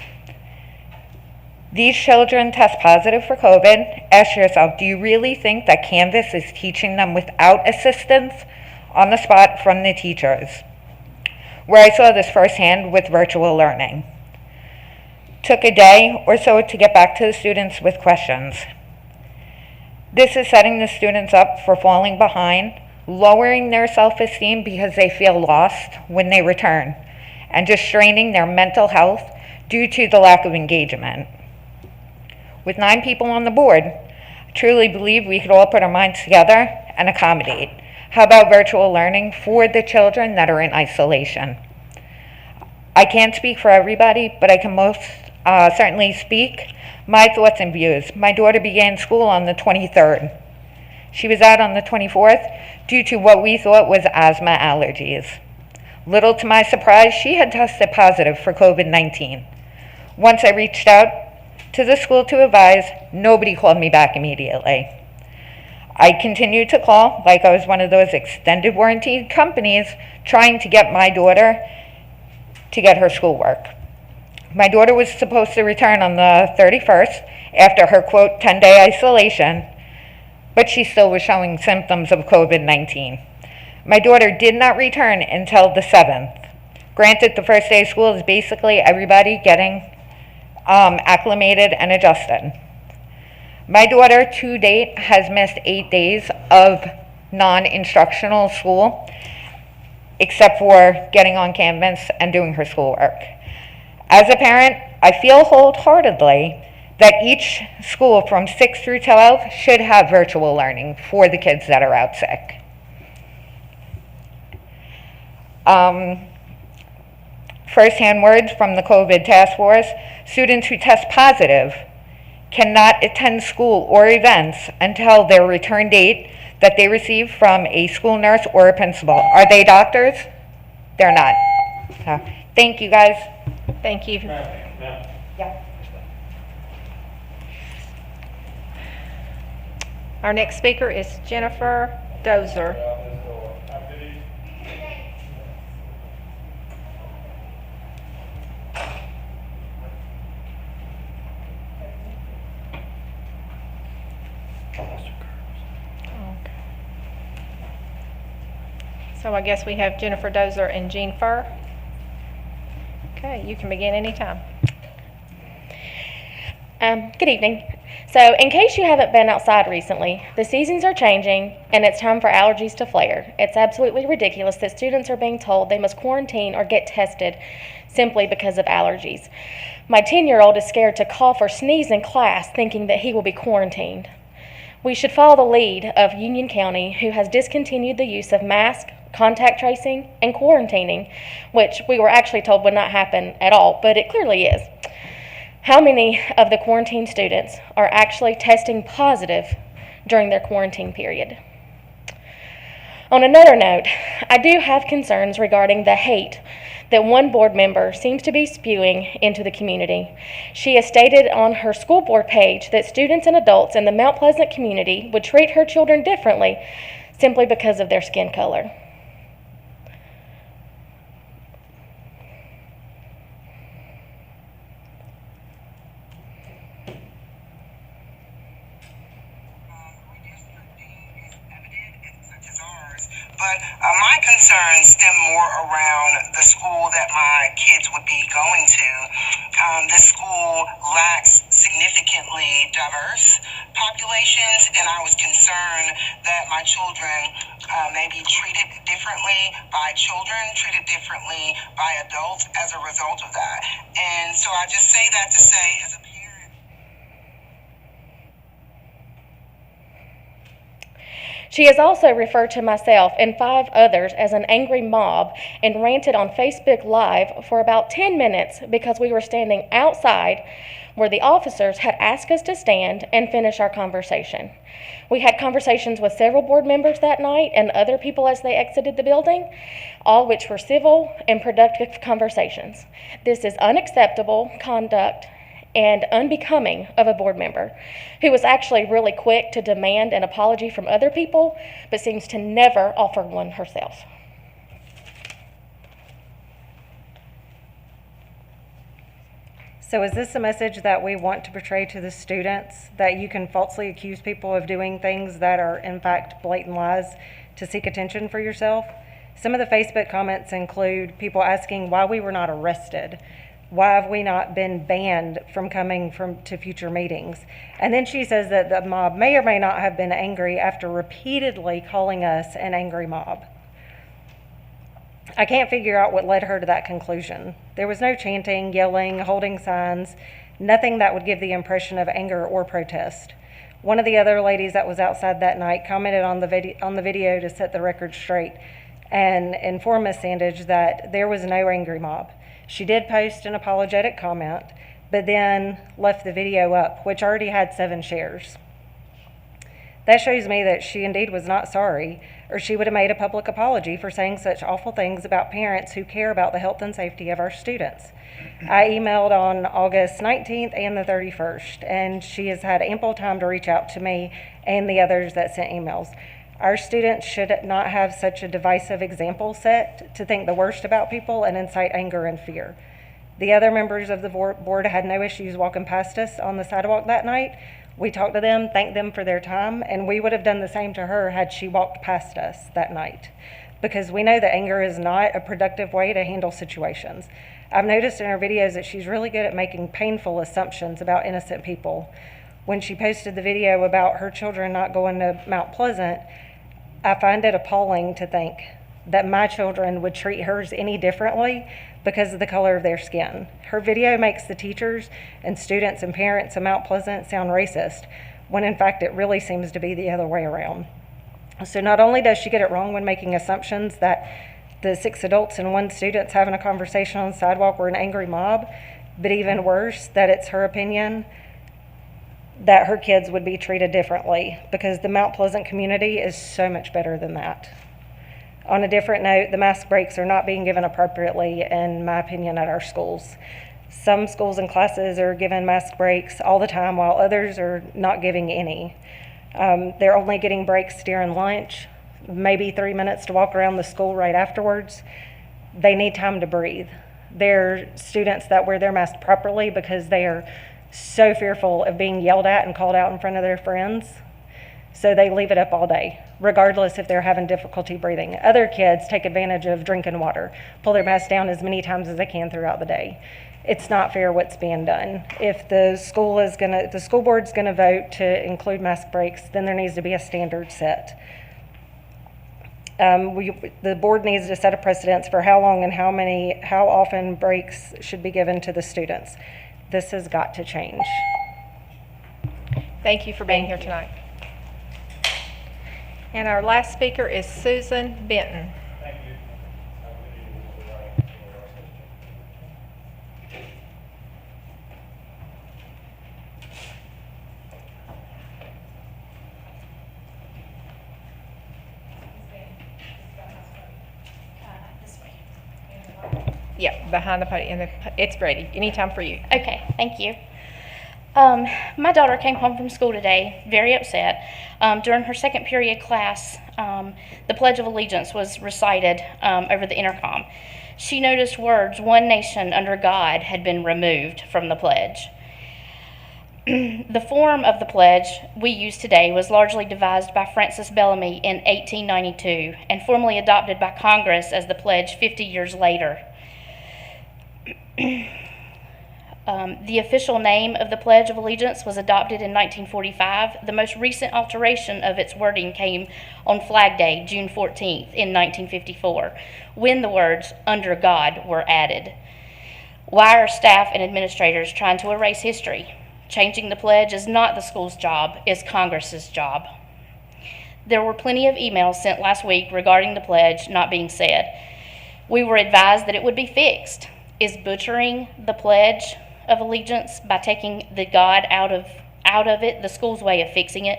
These children test positive for COVID. Ask yourself, do you really think that Canvas is teaching them without assistance on the spot from the teachers? Where I saw this firsthand with virtual learning. Took a day or so to get back to the students with questions. This is setting the students up for falling behind, lowering their self-esteem because they feel lost when they return, and just straining their mental health due to the lack of engagement. With 9 people on the board, I truly believe we could all put our minds together and accommodate. How about virtual learning for the children that are in isolation? I can't speak for everybody, but I can most certainly speak my thoughts and views. My daughter began school on the 23rd. She was out on the 24th due to what we thought was asthma allergies. Little to my surprise, she had tested positive for COVID-19. Once I reached out to the school to advise, nobody called me back immediately. I continued to call like I was one of those extended warranty companies trying to get my daughter to get her schoolwork. My daughter was supposed to return on the 31st after her, quote, 10-day isolation, but she still was showing symptoms of COVID-19. My daughter did not return until the 7th. Granted, the first day of school is basically everybody getting acclimated and adjusted. My daughter to date has missed 8 days of non-instructional school, except for getting on campus and doing her schoolwork. As a parent, I feel wholeheartedly that each school from 6 through 12 should have virtual learning for the kids that are out sick. First-hand words from the COVID task force: students who test positive cannot attend school or events until their return date that they receive from a school nurse or a principal. Are they doctors? They're not. Thank you, guys. Thank you. Yeah. Our next speaker is Jennifer Dozer. So I guess we have Jennifer Dozer and Jean Furr. Okay, you can begin anytime. Good evening. So in case you haven't been outside recently, the seasons are changing and it's time for allergies to flare. It's absolutely ridiculous that students are being told they must quarantine or get tested simply because of allergies. My 10-year-old is scared to cough or sneeze in class thinking that he will be quarantined. We should follow the lead of Union County, who has discontinued the use of masks, contact tracing, and quarantining, which we were actually told would not happen at all, but it clearly is. How many of the quarantine students are actually testing positive during their quarantine period? On another note, I do have concerns regarding the hate that one board member seems to be spewing into the community. She has stated on her school board page that students and adults in the Mount Pleasant community would treat her children differently simply because of their skin color. But my concerns stem more around the school that my kids would be going to. This school lacks significantly diverse populations, and I was concerned that my children may be treated differently by children, treated differently by adults as a result of that. And so I just say that to say, as a parent, She has also referred to myself and 5 others as an angry mob and ranted on Facebook Live for about 10 minutes because we were standing outside where the officers had asked us to stand and finish our conversation. We had conversations with several board members that night and other people as they exited the building, all which were civil and productive conversations. This is unacceptable conduct and unbecoming of a board member who was actually really quick to demand an apology from other people, but seems to never offer one herself. So is this a message that we want to portray to the students, that you can falsely accuse people of doing things that are in fact blatant lies to seek attention for yourself? Some of the Facebook comments include people asking why we were not arrested. Why have we not been banned from coming to future meetings? And then she says that the mob may or may not have been angry after repeatedly calling us an angry mob. I can't figure out what led her to that conclusion. There was no chanting, yelling, holding signs, nothing that would give the impression of anger or protest. One of the other ladies that was outside that night commented on the video to set the record straight and inform Ms. Sandage that there was no angry mob. She did post an apologetic comment, but then left the video up, which already had 7 shares. That shows me that she indeed was not sorry, or she would have made a public apology for saying such awful things about parents who care about the health and safety of our students. I emailed on August 19th and the 31st, and she has had ample time to reach out to me and the others that sent emails. Our students should not have such a divisive example set to think the worst about people and incite anger and fear. The other members of the board had no issues walking past us on the sidewalk that night. We talked to them, thanked them for their time, and we would have done the same to her had she walked past us that night, because we know that anger is not a productive way to handle situations. I've noticed in her videos that she's really good at making painful assumptions about innocent people. When she posted the video about her children not going to Mount Pleasant, I find it appalling to think that my children would treat hers any differently because of the color of their skin. Her video makes the teachers and students and parents of Mount Pleasant sound racist, when in fact it really seems to be the other way around. So not only does she get it wrong when making assumptions that the 6 adults and 1 student's having a conversation on the sidewalk were an angry mob, but even worse, that it's her opinion that her kids would be treated differently, because the Mount Pleasant community is so much better than that. On a different note, the mask breaks are not being given appropriately, in my opinion, at our schools. Some schools and classes are given mask breaks all the time, while others are not giving any. They're only getting breaks during lunch, maybe 3 minutes to walk around the school right afterwards. They need time to breathe. There are students that wear their mask properly because they are so fearful of being yelled at and called out in front of their friends. So they leave it up all day, regardless if they're having difficulty breathing. Other kids take advantage of drinking water, pull their mask down as many times as they can throughout the day. It's not fair what's being done. If the school board's gonna vote to include mask breaks, then there needs to be a standard set. The board needs to set a precedence for how long and how often breaks should be given to the students. This has got to change. Thank you for being here tonight. And our last speaker is Susan Benton. Yeah, behind the podium. It's ready. Anytime for you. Okay, thank you. My daughter came home from school today very upset. During her second period class, the Pledge of Allegiance was recited over the intercom. She noticed words, "One nation under God," had been removed from the pledge. The form of the pledge we use today was largely devised by Francis Bellamy in 1892 and formally adopted by Congress as the pledge 50 years later. The official name of the Pledge of Allegiance was adopted in 1945. The most recent alteration of its wording came on Flag Day, June 14th, in 1954, when the words "under God" were added. Why are staff and administrators trying to erase history? Changing the pledge is not the school's job, it's Congress's job. There were plenty of emails sent last week regarding the pledge not being said. We were advised that it would be fixed. Is butchering the Pledge of Allegiance by taking the God out of it the school's way of fixing it?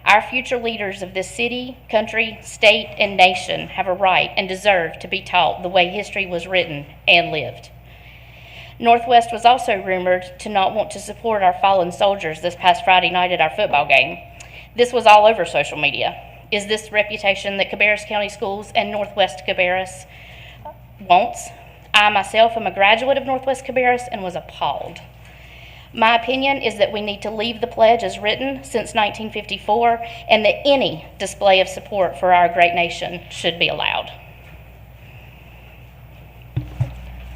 Our future leaders of this city, country, state, and nation have a right and deserve to be taught the way history was written and lived. Northwest was also rumored to not want to support our fallen soldiers this past Friday night at our football game. This was all over social media. Is this the reputation that Cabarrus County Schools and Northwest Cabarrus wants? I myself am a graduate of Northwest Cabarrus and was appalled. My opinion is that we need to leave the pledge as written since 1954 and that any display of support for our great nation should be allowed.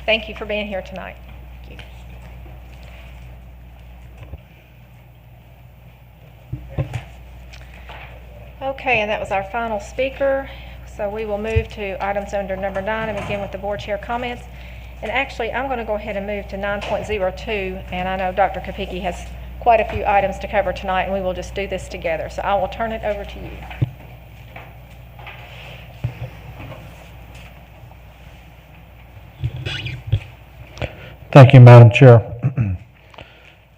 Thank you for being here tonight. Thank you. Okay, and that was our final speaker. So we will move to items under number 9 and begin with the board chair comments. And actually, I'm going to go ahead and move to 9.02, and I know Dr. Kopicki has quite a few items to cover tonight, and we will just do this together. So I will turn it over to you. Thank you, Madam Chair.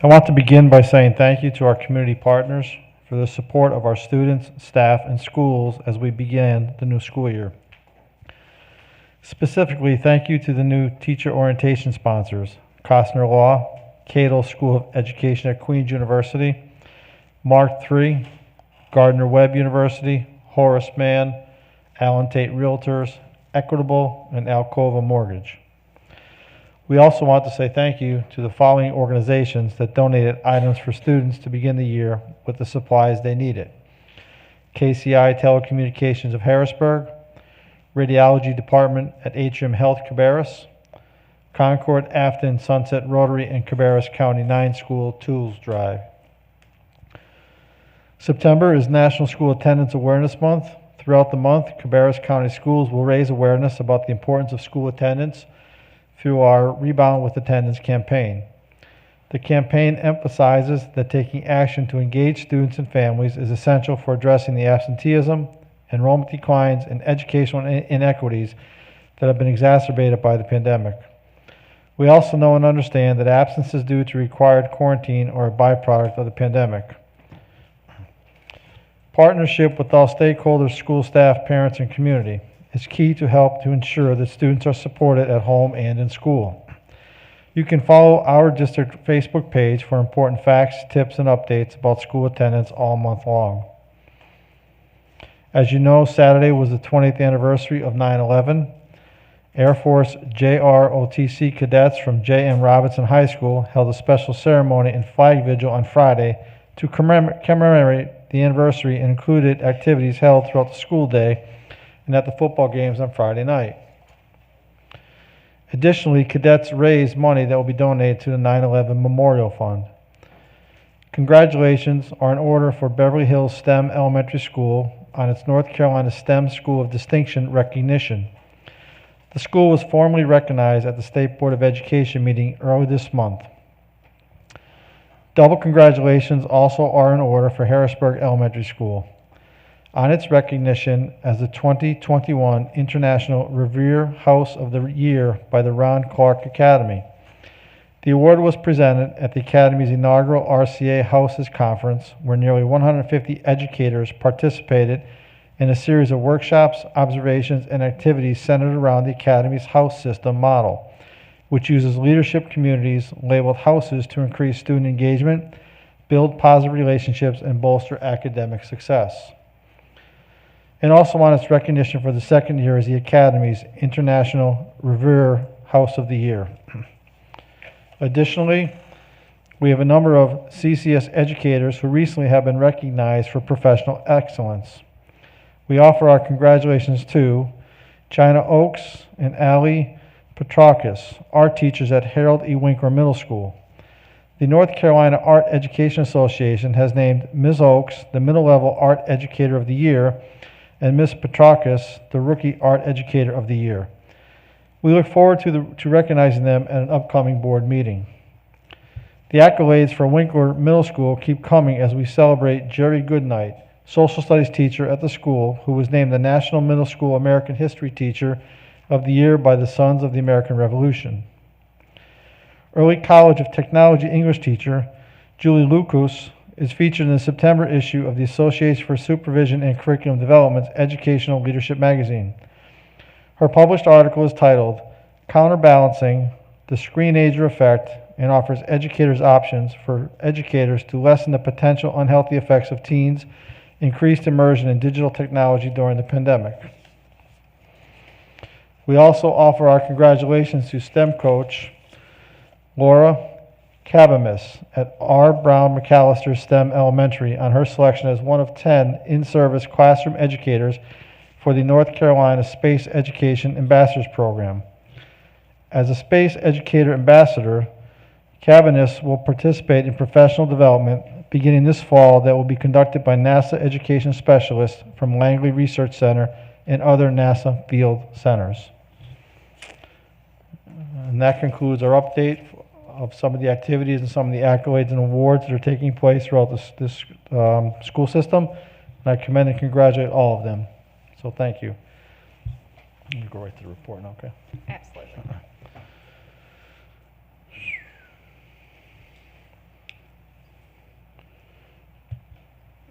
I want to begin by saying thank you to our community partners for the support of our students, staff, and schools as we begin the new school year. Specifically, thank you to the new teacher orientation sponsors, Costner Law, Cato School of Education at Queen's University, Mark III, Gardner-Webb University, Horace Mann, Allen Tate Realtors, Equitable, and Alcova Mortgage. We also want to say thank you to the following organizations that donated items for students to begin the year with the supplies they needed: KCI Telecommunications of Harrisburg, Radiology Department at Atrium Health Cabarrus, Concord, Afton, Sunset Rotary, and Cabarrus County 9 School Tools Drive. September is National School Attendance Awareness Month. Throughout the month, Cabarrus County Schools will raise awareness about the importance of school attendance through our Rebound with Attendance campaign. The campaign emphasizes that taking action to engage students and families is essential for addressing the absenteeism, enrollment declines, and educational inequities that have been exacerbated by the pandemic. We also know and understand that absences due to required quarantine are a byproduct of the pandemic. Partnership with all stakeholders, school staff, parents, and community is key to help to ensure that students are supported at home and in school. You can follow our district Facebook page for important facts, tips, and updates about school attendance all month long. As you know, Saturday was the 20th anniversary of 9/11. Air Force JROTC cadets from J.M. Robinson High School held a special ceremony and flag vigil on Friday to commemorate the anniversary and included activities held throughout the school day and at the football games on Friday night. Additionally, cadets raised money that will be donated to the 9/11 Memorial Fund. Congratulations are in order for Beverly Hills STEM Elementary School on its North Carolina STEM School of Distinction recognition. The school was formally recognized at the State Board of Education meeting early this month. Double congratulations also are in order for Harrisburg Elementary School on its recognition as the 2021 International Revere House of the Year by the Ron Clark Academy. The award was presented at the Academy's inaugural RCA Houses Conference, where nearly 150 educators participated in a series of workshops, observations, and activities centered around the Academy's house system model, which uses leadership communities labeled houses to increase student engagement, build positive relationships, and bolster academic success. And also on its recognition for the second year is the Academy's International Revere House of the Year. Additionally, we have a number of CCS educators who recently have been recognized for professional excellence. We offer our congratulations to China Oaks and Ali Petrakis, art teachers at Harold E. Winkler Middle School. The North Carolina Art Education Association has named Ms. Oaks the Middle Level Art Educator of the Year and Ms. Petrakis the Rookie Art Educator of the Year. We look forward to recognizing them at an upcoming board meeting. The accolades for Winkler Middle School keep coming as we celebrate Jerry Goodnight, social studies teacher at the school, who was named the National Middle School American History Teacher of the Year by the Sons of the American Revolution. Early College of Technology English teacher Julie Lucas is featured in the September issue of the Association for Supervision and Curriculum Development's Educational Leadership magazine. Her published article is titled Counterbalancing the Screenager Effect and offers educators options for educators to lessen the potential unhealthy effects of teens' increased immersion in digital technology during the pandemic. We also offer our congratulations to STEM coach Laura Cabamis at R. Brown McAllister STEM Elementary on her selection as one of 10 in-service classroom educators for the North Carolina Space Education Ambassadors Program. As a Space Educator Ambassador, Cabanis will participate in professional development beginning this fall that will be conducted by NASA education specialists from Langley Research Center and other NASA field centers. And that concludes our update of some of the activities and some of the accolades and awards that are taking place throughout this school system. And I commend and congratulate all of them. So thank you. You go right to the report now, okay? Absolutely.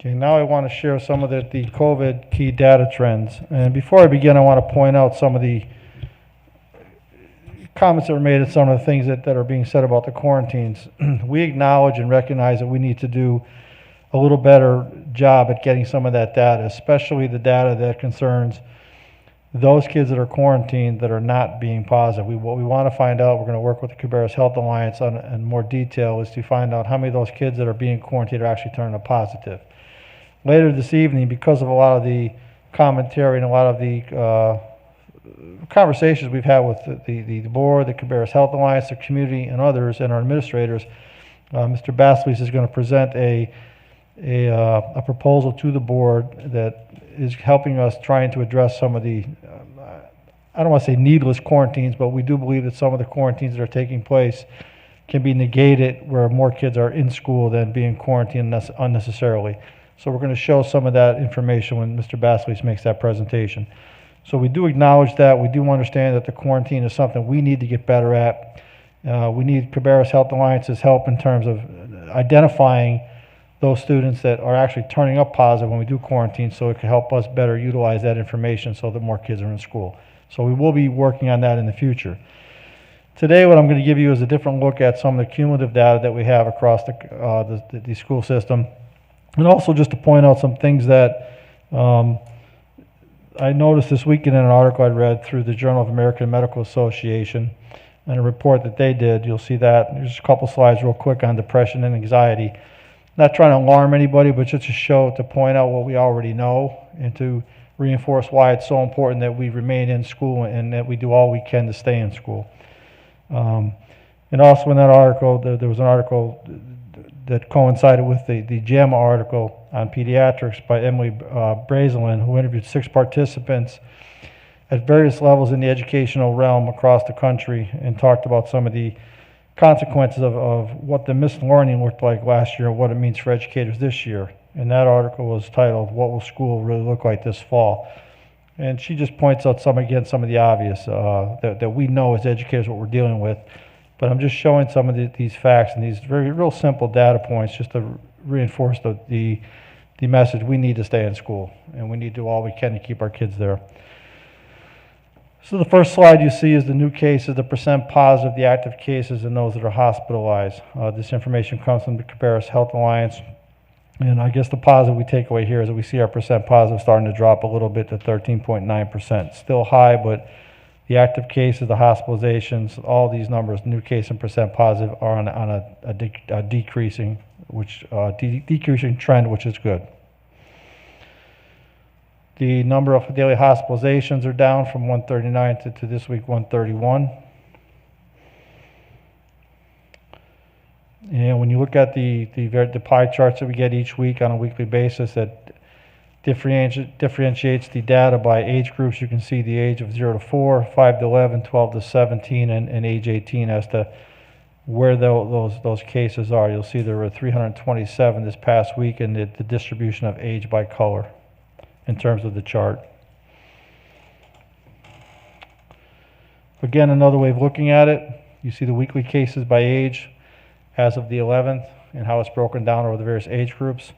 Okay, now I want to share some of the COVID key data trends. And before I begin, I want to point out some of the comments that were made and some of the things that are being said about the quarantines. We acknowledge and recognize that we need to do a little better job at getting some of that data, especially the data that concerns those kids that are quarantined that are not being positive. What we want to find out, we're going to work with the Cabarrus Health Alliance on in more detail, is to find out how many of those kids that are being quarantined are actually turning a positive. Later this evening, because of a lot of the commentary and a lot of the conversations we've had with the board, the Cabarrus Health Alliance, the community, and others, and our administrators, Mr. Basleys is going to present a proposal to the board that is helping us trying to address some of the, I don't want to say needless quarantines, but we do believe that some of the quarantines that are taking place can be negated where more kids are in school than being quarantined unnecessarily. So we're going to show some of that information when Mr. Basleys makes that presentation. So we do acknowledge that. We do understand that the quarantine is something we need to get better at. We need Cabarrus Health Alliance's help in terms of identifying those students that are actually turning up positive when we do quarantine, so it can help us better utilize that information so that more kids are in school. So we will be working on that in the future. Today, what I'm going to give you is a different look at some of the cumulative data that we have across the school system, and also just to point out some things that I noticed this weekend in an article I read through the Journal of American Medical Association and a report that they did. You'll see that. There's a couple slides real quick on depression and anxiety. Not trying to alarm anybody, but just to point out what we already know and to reinforce why it's so important that we remain in school and that we do all we can to stay in school. And also in that article, there was an article that coincided with the JAMA article on pediatrics by Emily Brazelin, who interviewed 6 participants at various levels in the educational realm across the country and talked about some of the consequences of what the missed learning looked like last year and what it means for educators this year. And that article was titled, "What Will School Really Look Like This Fall?" And she just points out some of the obvious that we know as educators what we're dealing with. But I'm just showing some of these facts and these real simple data points just to reinforce the message we need to stay in school and we need to do all we can to keep our kids there. So the first slide you see is the new cases, the percent positive, the active cases, and those that are hospitalized. This information comes from the Cabarrus Health Alliance. And I guess the positive we take away here is that we see our percent positive starting to drop a little bit to 13.9%. Still high, but the active cases, the hospitalizations, all these numbers, new case and percent positive, are on a decreasing trend, which is good. The number of daily hospitalizations are down from 139 to this week 131. And when you look at the pie charts that we get each week on a weekly basis that differentiates the data by age groups, you can see the age of 0 to 4, 5 to 11, 12 to 17, and age 18 as to where those cases are. You'll see there were 327 this past week, and the distribution of age by color in terms of the chart. Again, another way of looking at it, you see the weekly cases by age as of the 11th and how it's broken down over the various age groups.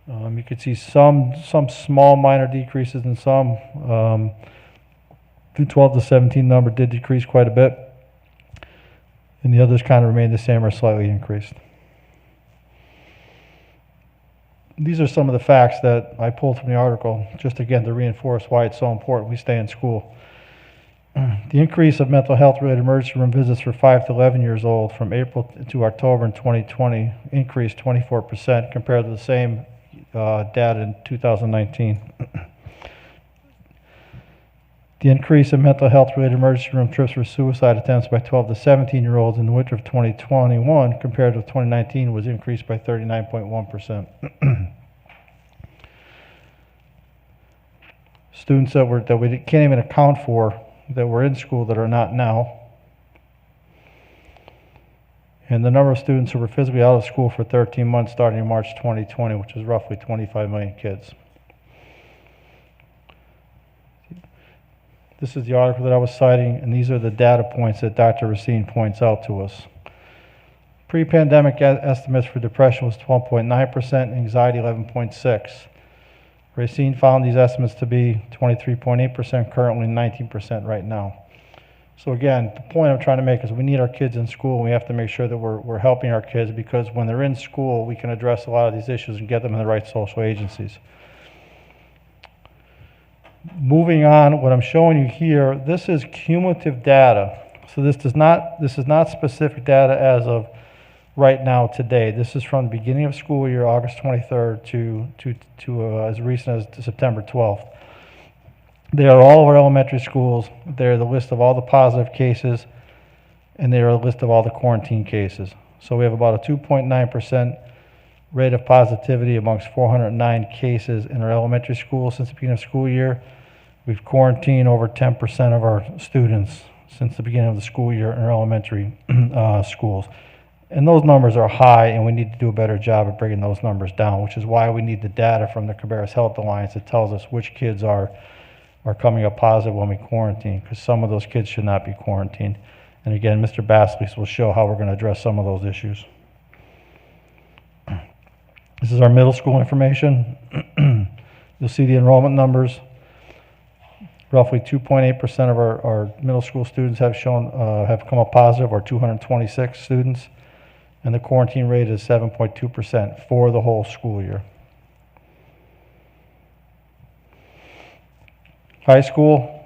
You can see some small minor decreases in some. The 12 to 17 number did decrease quite a bit, and the others kind of remained the same or slightly increased. These are some of the facts that I pulled from the article, just again to reinforce why it's so important we stay in school. The increase of mental health-related emergency room visits for 5 to 11 years old from April to October in 2020 increased 24% compared to the same data in 2019. The increase in mental health-related emergency room trips for suicide attempts by 12 to 17-year-olds in the winter of 2021 compared to 2019 was increased by 39.1%. Students that we can't even account for that were in school that are not now. And the number of students who were physically out of school for 13 months starting in March 2020, which is roughly 25 million kids. This is the article that I was citing, and these are the data points that Dr. Racine points out to us. Pre-pandemic estimates for depression was 12.9%, anxiety 11.6%. Racine found these estimates to be 23.8%, currently 19% right now. So again, the point I'm trying to make is we need our kids in school, and we have to make sure that we're helping our kids, because when they're in school, we can address a lot of these issues and get them in the right social agencies. Moving on, what I'm showing you here, this is cumulative data. So this is not specific data as of right now today. This is from the beginning of school year, August 23rd, to as recent as September 12th. They are all of our elementary schools. They're the list of all the positive cases, and they are a list of all the quarantine cases. So we have about a 2.9% rate of positivity amongst 409 cases in our elementary schools since the beginning of school year. We've quarantined over 10% of our students since the beginning of the school year in our elementary schools. And those numbers are high, and we need to do a better job of bringing those numbers down, which is why we need the data from the Cabarrus Health Alliance that tells us which kids are coming up positive when we quarantine, because some of those kids should not be quarantined. And again, Mr. Basleys will show how we're going to address some of those issues. This is our middle school information. You'll see the enrollment numbers. Roughly 2.8% of our middle school students have come up positive, or 226 students. And the quarantine rate is 7.2% for the whole school year. High school,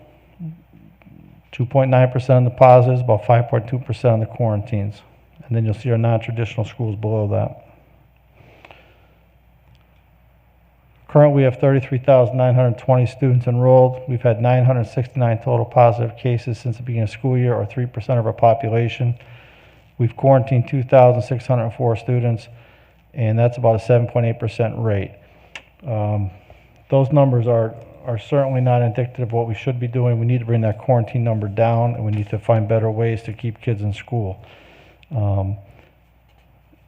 2.9% on the positives, about 5.2% on the quarantines. And then you'll see our non-traditional schools below that. Currently, we have 33,920 students enrolled. We've had 969 total positive cases since the beginning of school year, or 3% of our population. We've quarantined 2,604 students, and that's about a 7.8% rate. Those numbers are certainly not indicative of what we should be doing. We need to bring that quarantine number down, and we need to find better ways to keep kids in school. And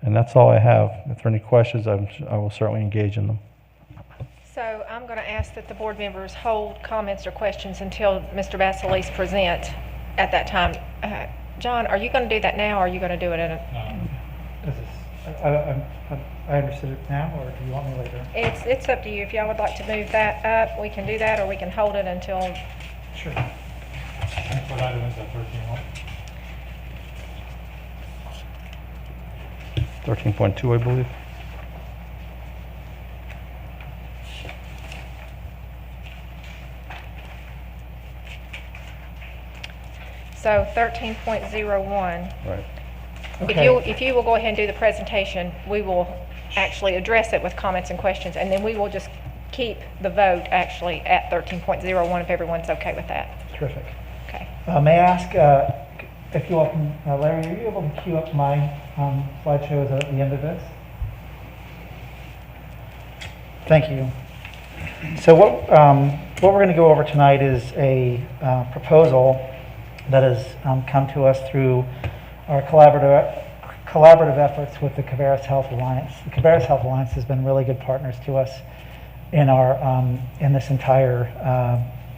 that's all I have. If there are any questions, I will certainly engage in them. So I'm going to ask that the board members hold comments or questions until Mr. Basleys presents at that time. John, are you going to do that now, or are you going to do it at I understood it now, or do you want me later? It's up to you. If y'all would like to move that up, we can do that, or we can hold it until... Sure. What item is that, 13.1? 13.2, I believe. So 13.01. Right. Okay. If you will go ahead and do the presentation, we will actually address it with comments and questions, and then we will just keep the vote actually at 13.01 if everyone's okay with that. Terrific. Okay. May I ask if you all can, Larry, are you able to queue up my slideshows at the end of this? Thank you. So what we're going to go over tonight is a proposal that has come to us through our collaborative efforts with the Cabarrus Health Alliance. The Cabarrus Health Alliance has been really good partners to us in our in this entire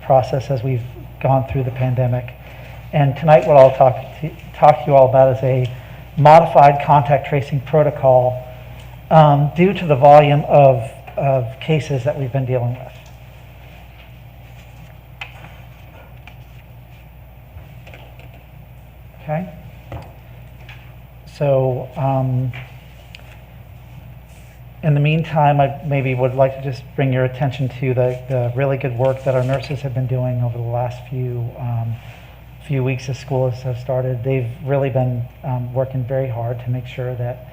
process as we've gone through the pandemic. And tonight, what I'll talk to you all about is a modified contact tracing protocol due to the volume of cases that we've been dealing with. Okay. So, in the meantime, I maybe would like to just bring your attention to the really good work that our nurses have been doing over the last few weeks as schools have started. They've really been working very hard to make sure that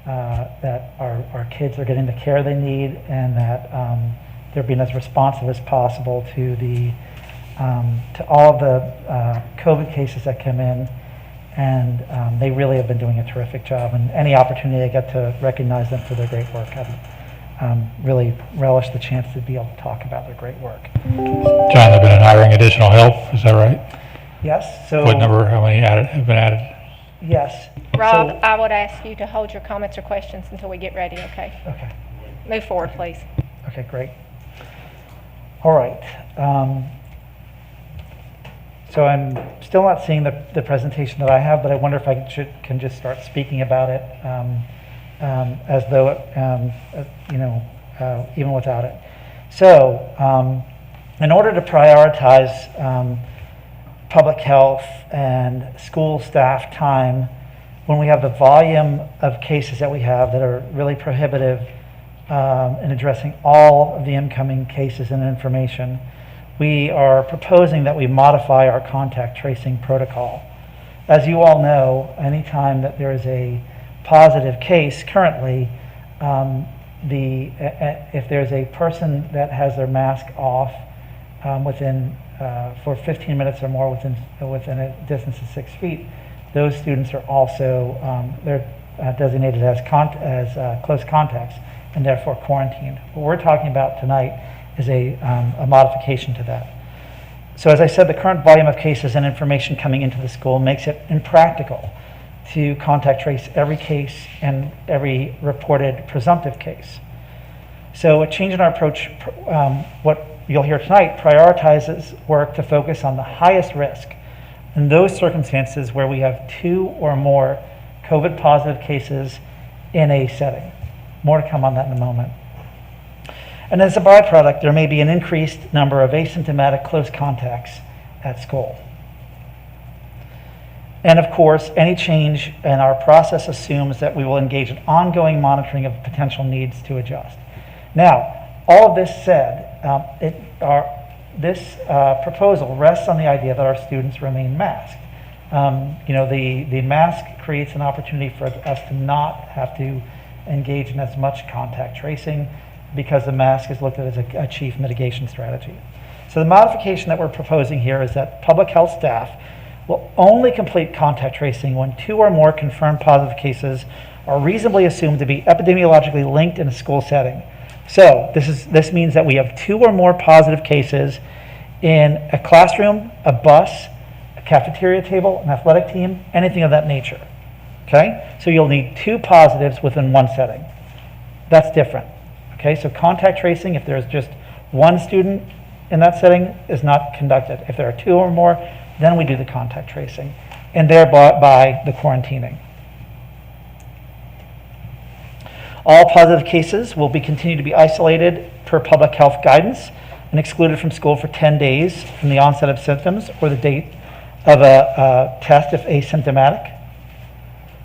that our kids are getting the care they need, and that they're being as responsive as possible to all of the COVID cases that come in. And they really have been doing a terrific job, and any opportunity I get to recognize them for their great work, I really relish the chance to be able to talk about their great work. John, they've been hiring additional help, is that right? Yes. So what number, how many have been added? Yes. Rob, I would ask you to hold your comments or questions until we get ready, okay? Okay. Move forward, please. Okay, great. All right. So I'm still not seeing the presentation that I have, but I wonder if I can just start speaking about it as though, even without it. So in order to prioritize public health and school staff time, when we have the volume of cases that we have that are really prohibitive in addressing all of the incoming cases and information, we are proposing that we modify our contact tracing protocol. As you all know, anytime that there is a positive case currently, if there's a person that has their mask off for 15 minutes or more within a distance of 6 feet, those students are also they're designated as close contacts and therefore quarantined. What we're talking about tonight is a modification to that. So as I said, the current volume of cases and information coming into the school makes it impractical to contact trace every case and every reported presumptive case. So a change in our approach, what you'll hear tonight, prioritizes work to focus on the highest risk in those circumstances where we have 2 or more COVID positive cases in a setting. More to come on that in a moment. And as a byproduct, there may be an increased number of asymptomatic close contacts at school. And of course, any change in our process assumes that we will engage in ongoing monitoring of potential needs to adjust. Now, all of this said, this proposal rests on the idea that our students remain masked. The mask creates an opportunity for us to not have to engage in as much contact tracing because the mask is looked at as a chief mitigation strategy. So the modification that we're proposing here is that public health staff will only complete contact tracing when 2 or more confirmed positive cases are reasonably assumed to be epidemiologically linked in a school setting. So this means that we have 2 or more positive cases in a classroom, a bus, a cafeteria table, an athletic team, anything of that nature. Okay? So you'll need 2 positives within one setting. That's different. Okay? So contact tracing, if there's just 1 student in that setting, is not conducted. If there are 2 or more, then we do the contact tracing, and thereby the quarantining. All positive cases will continue to be isolated per public health guidance and excluded from school for 10 days from the onset of symptoms or the date of a test if asymptomatic.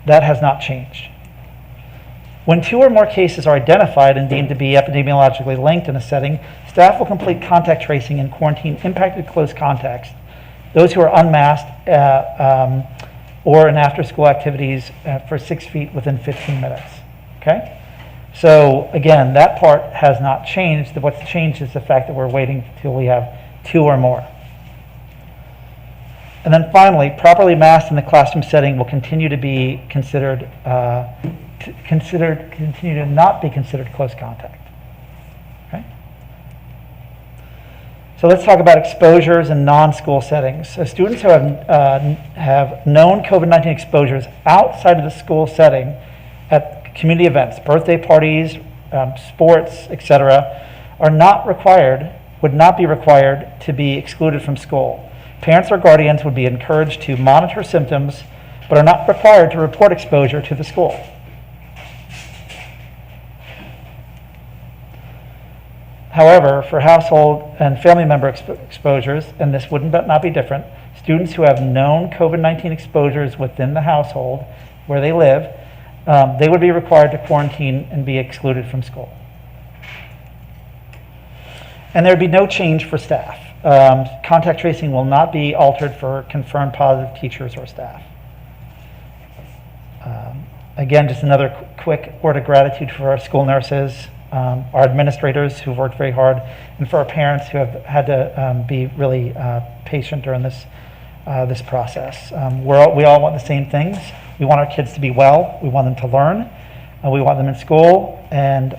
That has not changed. When 2 or more cases are identified and deemed to be epidemiologically linked in a setting, staff will complete contact tracing and quarantine impacted close contacts, those who are unmasked or in after-school activities for 6 feet within 15 minutes. Okay? So again, that part has not changed. What's changed is the fact that we're waiting until we have 2 or more. And then finally, properly masked in the classroom setting will continue to be considered, continue to not be considered close contact. Okay? So let's talk about exposures in non-school settings. So students who have known COVID-19 exposures outside of the school setting at community events, birthday parties, sports, etc., would not be required to be excluded from school. Parents or guardians would be encouraged to monitor symptoms, but are not required to report exposure to the school. However, for household and family member exposures, and this would not be different, students who have known COVID-19 exposures within the household where they live, they would be required to quarantine and be excluded from school. And there would be no change for staff. Contact tracing will not be altered for confirmed positive teachers or staff. Again, just another quick word of gratitude for our school nurses, our administrators who've worked very hard, and for our parents who have had to be really patient during this process. We all want the same things. We want our kids to be well. We want them to learn. We want them in school, and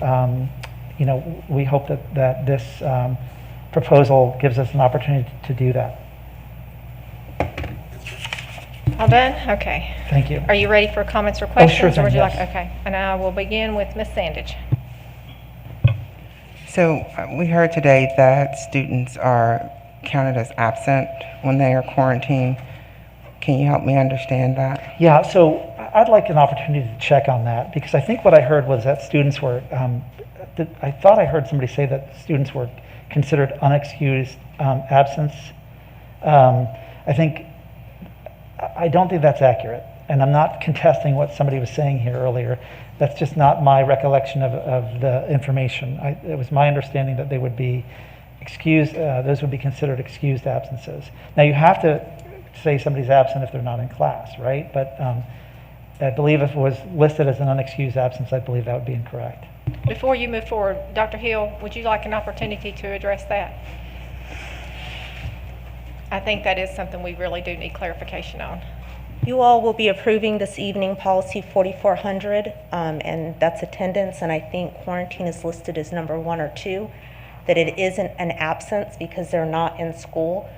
we hope that this proposal gives us an opportunity to do that. All done? Okay. Thank you. Are you ready for comments or questions? sure thing, or would you yes. like? Okay. And I will begin with Ms. Sandage. So we heard today that students are counted as absent when they are quarantined. Can you help me understand that? Yeah, so I'd like an opportunity to check on that, because I think what I heard was that students were, I thought I heard somebody say that students were considered unexcused absence. I don't think that's accurate, and I'm not contesting what somebody was saying here earlier. That's just not my recollection of the information. It was my understanding that they would be excused, those would be considered excused absences. Now, you have to say somebody's absent if they're not in class, right? But I believe if it was listed as an unexcused absence, I believe that would be incorrect. Before you move forward, Dr. Hill, would you like an opportunity to address that? I think that is something we really do need clarification on. You all will be approving this evening policy 4400, and that's attendance, and I think quarantine is listed as number 1 or 2, that it isn't an absence because they're not in school.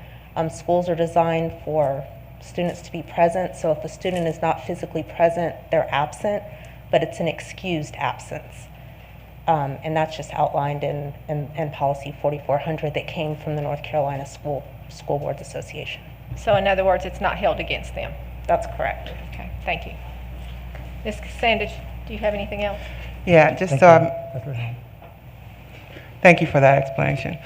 Schools are designed for students to be present, so if a student is not physically present, they're absent, but it's an excused absence. And that's just outlined in policy 4400 that came from the North Carolina School Boards Association. So in other words, it's not held against them. That's correct. Okay, thank you. Ms. Sandage, do you have anything else? Yeah, just thank you for that explanation.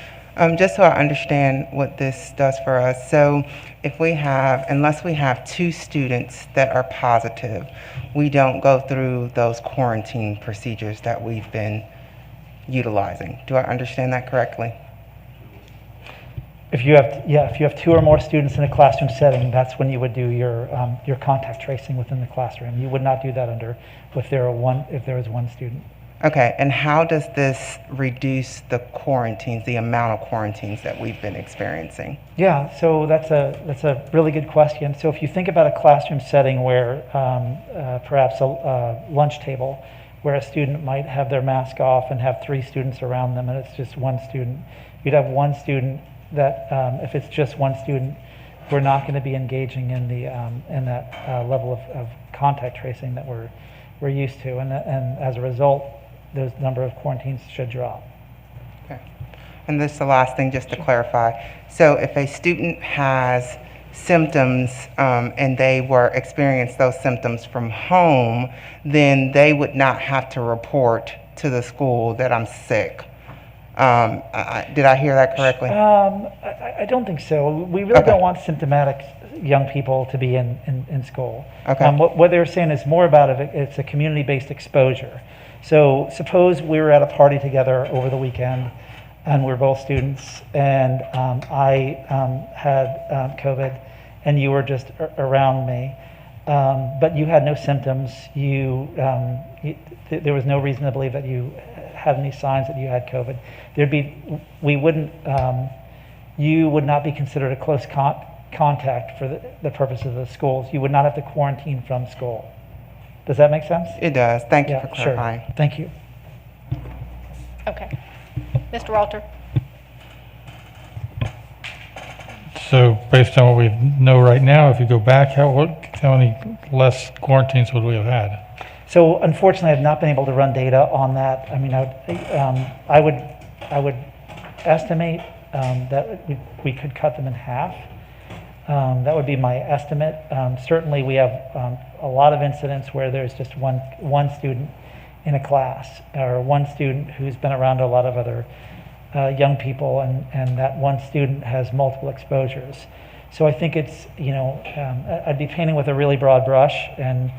Just so I understand what this does for us. So if we have, unless we have 2 students that are positive, we don't go through those quarantine procedures that we've been utilizing. Do I understand that correctly? If you have 2 or more students in a classroom setting, that's when you would do your contact tracing within the classroom. You would not do that if there was 1 student. Okay, and how does this reduce the quarantines, the amount of quarantines that we've been experiencing? Yeah, so that's a really good question. So if you think about a classroom setting where perhaps a lunch table, where a student might have their mask off and have 3 students around them, and it's just 1 student, you'd have 1 student that, if it's just 1 student, we're not going to be engaging in that level of contact tracing that we're used to, and as a result, those number of quarantines should drop. Okay. And this is the last thing, just to clarify. So if a student has symptoms and they were experiencing those symptoms from home, then they would not have to report to the school that I'm sick. Did I hear that correctly? I don't think so. We really don't want symptomatic young people to be in school. Okay. What they're saying is more about it's a community-based exposure. So suppose we were at a party together over the weekend, and we're both students, and I had COVID, and you were just around me, but you had no symptoms. There was no reason to believe that you had any signs that you had COVID. You would not be considered a close contact for the purposes of the schools. You would not have to quarantine from school. Does that make sense? It does. Thank you for clarifying. Sure. Thank you. Okay. Mr. Walter? So based on what we know right now, if you go back, how many less quarantines would we have had? So unfortunately, I've not been able to run data on that. I mean, I would estimate that we could cut them in half. That would be my estimate. Certainly, we have a lot of incidents where there's just one student in a class, or 1 student who's been around a lot of other young people, and that 1 student has multiple exposures. So I think it's, I'd be painting with a really broad brush, and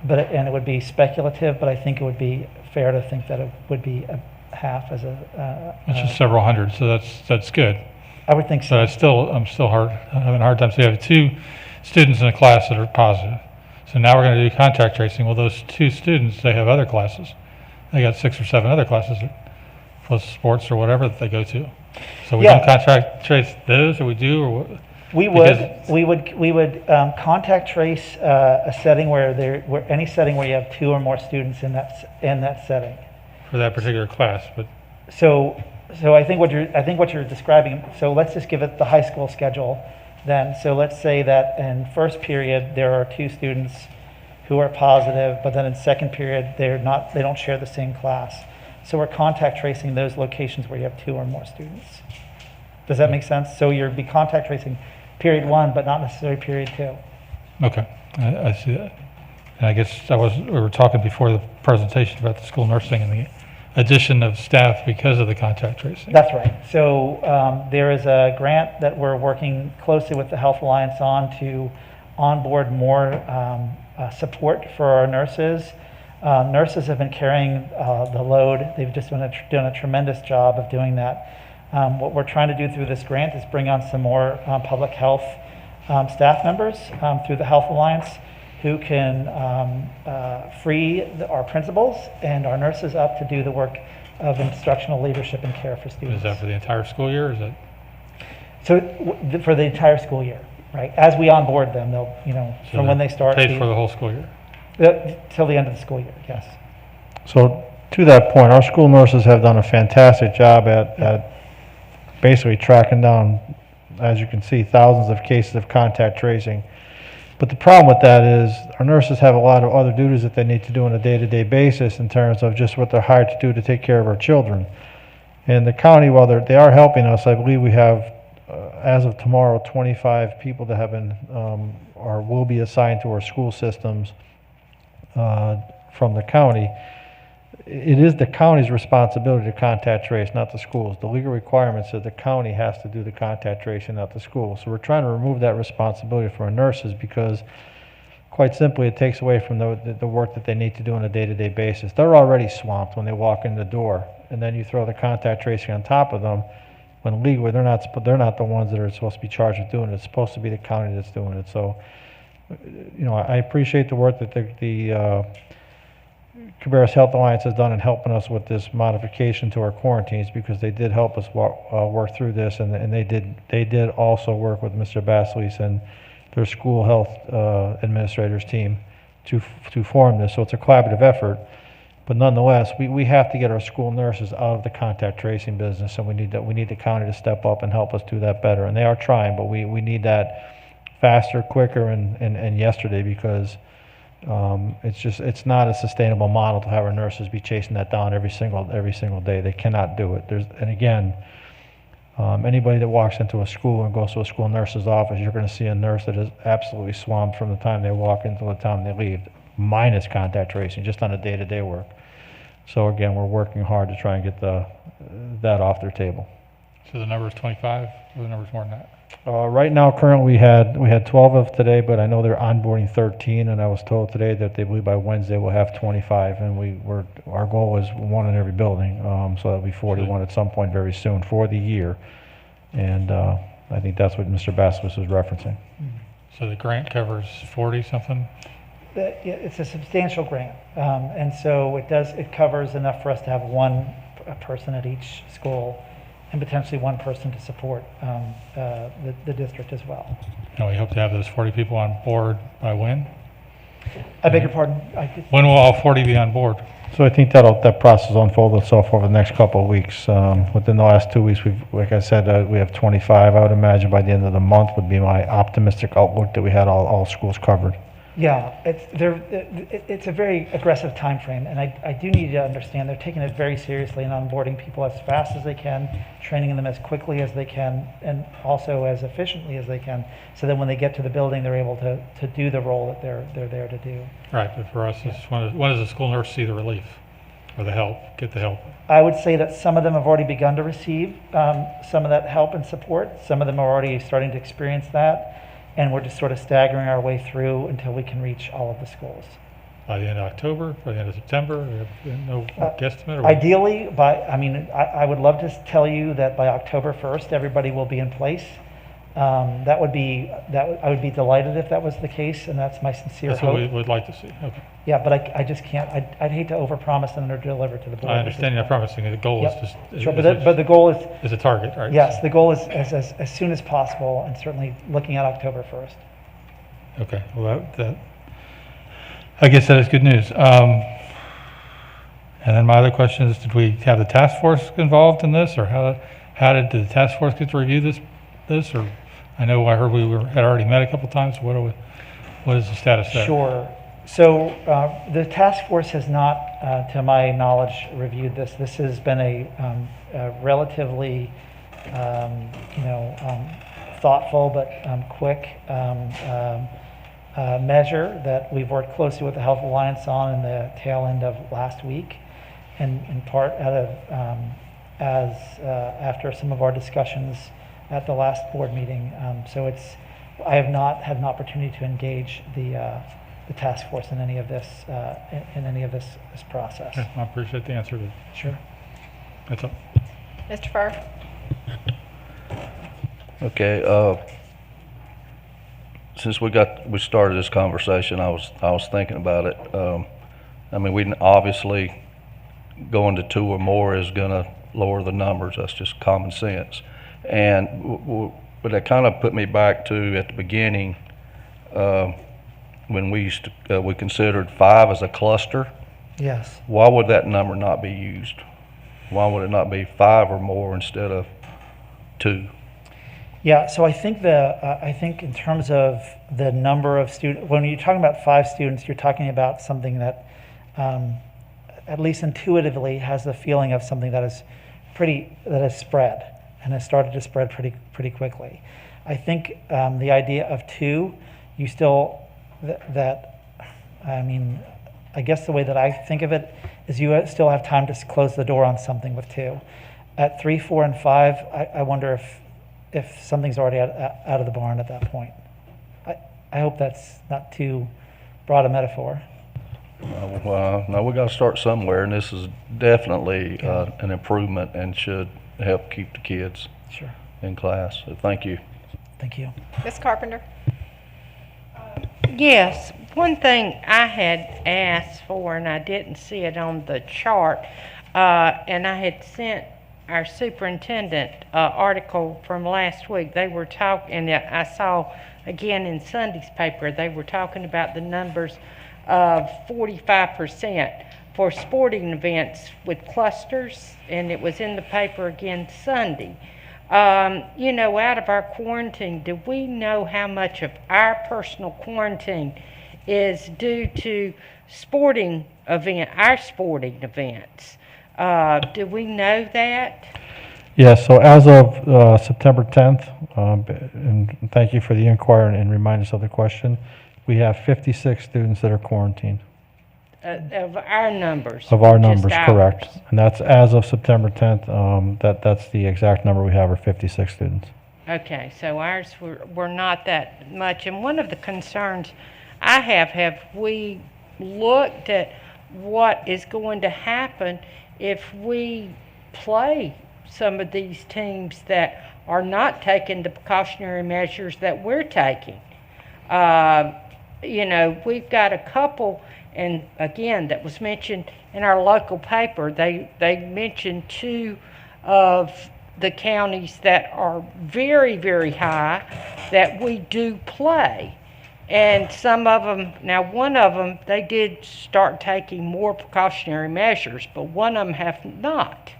it would be speculative, but I think it would be fair to think that it would be a half as which is several hundred, so that's good. I would think so. But I'm still having a hard time. So you have 2 students in a class that are positive. So now we're going to do contact tracing. Well, those 2 students, they have other classes. They got 6 or 7 other classes, plus sports or whatever that they go to. So we don't contact trace those, or we do, or what? We would contact trace a setting where any setting where you have 2 or more students in that setting. For that particular class, but. So I think what you're describing. So let's just give it the high school schedule, then. So let's say that in first period there are 2 students who are positive, but then in second period they don't share the same class. So we're contact tracing those locations where you have 2 or more students. Does that make sense? So you'd be contact tracing period 1, but not necessarily period 2. Okay, I see that. And I guess we were talking before the presentation about the school nursing and the addition of staff because of the contact tracing. That's right. So there is a grant that we're working closely with the Health Alliance on to onboard more support for our nurses. Nurses have been carrying the load. They've just done a tremendous job of doing that. What we're trying to do through this grant is bring on some more public health staff members through the Health Alliance who can free our principals and our nurses up to do the work of instructional leadership and care for students. Is that for the entire school year, or is it? So for the entire school year, right? As we onboard them, they'll, So from when they start. Paid for the whole school year? Till the end of the school year, yes. So to that point, our school nurses have done a fantastic job at basically tracking down, as you can see, thousands of cases of contact tracing. But the problem with that is our nurses have a lot of other duties that they need to do on a day-to-day basis in terms of just what they're hired to do to take care of our children. And the county, while they are helping us, I believe we have, as of tomorrow, 25 people that have been or will be assigned to our school systems from the county. It is the county's responsibility to contact trace, not the schools. The legal requirement says the county has to do the contact tracing, not the school. So we're trying to remove that responsibility from our nurses because, quite simply, it takes away from the work that they need to do on a day-to-day basis. They're already swamped when they walk in the door, and then you throw the contact tracing on top of them, when legally they're not the ones that are supposed to be charged with doing it. It's supposed to be the county that's doing it. So, I appreciate the work that the Cabarrus Health Alliance has done in helping us with this modification to our quarantines, because they did help us work through this, and they did also work with Mr. Basleys and their school health administrators team to form this. So it's a collaborative effort, but nonetheless, we have to get our school nurses out of the contact tracing business, and we need the county to step up and help us do that better. And they are trying, but we need that faster, quicker, and yesterday, because it's not a sustainable model to have our nurses be chasing that down every single day. They cannot do it. And again, anybody that walks into a school and goes to a school nurse's office, you're going to see a nurse that is absolutely swamped from the time they walk in to the time they leave, minus contact tracing, just on a day-to-day work. So again, we're working hard to try and get that off their table. So the number is 25, or the number is more than that? Right now, currently, we had 12 of today, but I know they're onboarding 13, and I was told today that they believe by Wednesday we'll have 25, and our goal is one in every building, so that'll be 41 at some point very soon for the year, and I think that's what Mr. Basleys was referencing. So the grant covers 40 something? It's a substantial grant, and so it covers enough for us to have a person at each school, and potentially one person to support the district as well. And we hope to have those 40 people on board by when? I beg your pardon? When will all 40 be on board? So I think that process will unfold itself over the next couple of weeks. Within the last 2 weeks, like I said, we have 25. I would imagine by the end of the month would be my optimistic outlook that we had all schools covered. Yeah, it's a very aggressive time frame, and I do need you to understand they're taking it very seriously and onboarding people as fast as they can, training them as quickly as they can, and also as efficiently as they can, so that when they get to the building, they're able to do the role that they're there to do. Right, but for us, it's when does the school nurse see the relief or the help, get the help? I would say that some of them have already begun to receive some of that help and support. Some of them are already starting to experience that. And we're just sort of staggering our way through until we can reach all of the schools. By the end of October, by the end of September, no guesstimate? Ideally, I would love to tell you that by October 1st, everybody will be in place. I would be delighted if that was the case, and that's my sincere hope. That's what we would like to see. Okay. Yeah, but I just can't. I'd hate to overpromise and under-deliver to the board. I understand you're promising. The goal is just... Sure, but the goal is a target, right? Yes, the goal is as soon as possible, and certainly looking at October 1st. Okay. Well, I guess that is good news. And then my other question is, did we have the task force involved in this, or how did the task force get to review this? Or I know I heard we had already met a couple times. What is the status there? Sure. So the task force has not, to my knowledge, reviewed this. This has been a relatively thoughtful but quick measure that we've worked closely with the Health Alliance on in the tail end of last week, and in part out of after some of our discussions at the last board meeting. So I have not had an opportunity to engage the task force in any of this this process. Okay, I appreciate the answer. Sure. That's all. Mr. Furr? Okay. Since we started this conversation, I was thinking about it. I mean, we obviously going to 2 or more is going to lower the numbers. That's just common sense. And but that kind of put me back to at the beginning when we considered 5 as a cluster. Yes. Why would that number not be used? Why would it not be 5 or more instead of 2? Yeah, so I think in terms of the number of students, when you're talking about 5 students, you're talking about something that, at least intuitively, has the feeling of something that is spread and has started to spread pretty quickly. I think the idea of 2, you still I guess the way that I think of it is you still have time to close the door on something with 2. At 3, 4, and 5, I wonder if something's already out of the barn at that point. I hope that's not too broad a metaphor. Well, no, we got to start somewhere, and this is definitely an improvement and should help keep the kids in class. So thank you. Thank you. Ms. Carpenter? Yes, one thing I had asked for, and I didn't see it on the chart, and I had sent our superintendent article from last week. They were talking, and I saw again in Sunday's paper, they were talking about the numbers of 45% for sporting events with clusters, and it was in the paper again Sunday. Out of our quarantine, do we know how much of our personal quarantine is due to our sporting events? Do we know that? Yes, so as of September 10th, and thank you for the inquiry and remind us of the question, we have 56 students that are quarantined. Of our numbers? Of our just numbers, ours. correct. And that's as of September 10th. That's the exact number we have, are 56 students. Okay, so ours were not that much. And one of the concerns I have we looked at what is going to happen if we play some of these teams that are not taking the precautionary measures that we're taking? We've got a couple, and again, that was mentioned in our local paper. They mentioned 2 of the counties that are very, very high that we do play. And some of them, now one of them, they did start taking more precautionary measures, but one of them have not.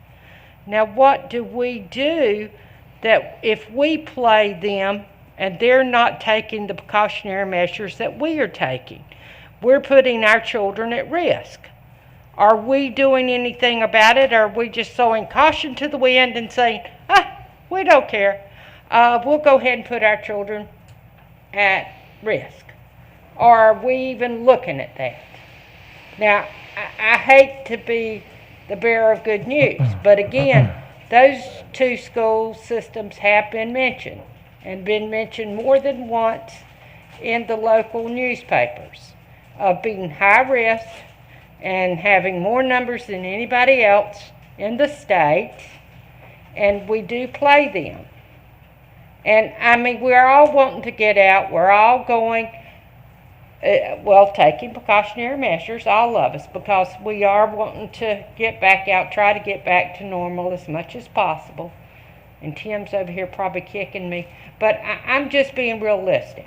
Now what do we do that if we play them and they're not taking the precautionary measures that we are taking? We're putting our children at risk. Are we doing anything about it? Or are we just throwing caution to the wind and saying, we don't care. We'll go ahead and put our children at risk? Or are we even looking at that? Now, I hate to be the bearer of good news, but again, those 2 school systems have been mentioned, and been mentioned more than once in the local newspapers, of being high risk and having more numbers than anybody else in the state, and we do play them. And we're all wanting to get out, we're all going, taking precautionary measures, all of us, because we are wanting to get back out, try to get back to normal as much as possible. And Tim's over here probably kicking me, but I'm just being realistic.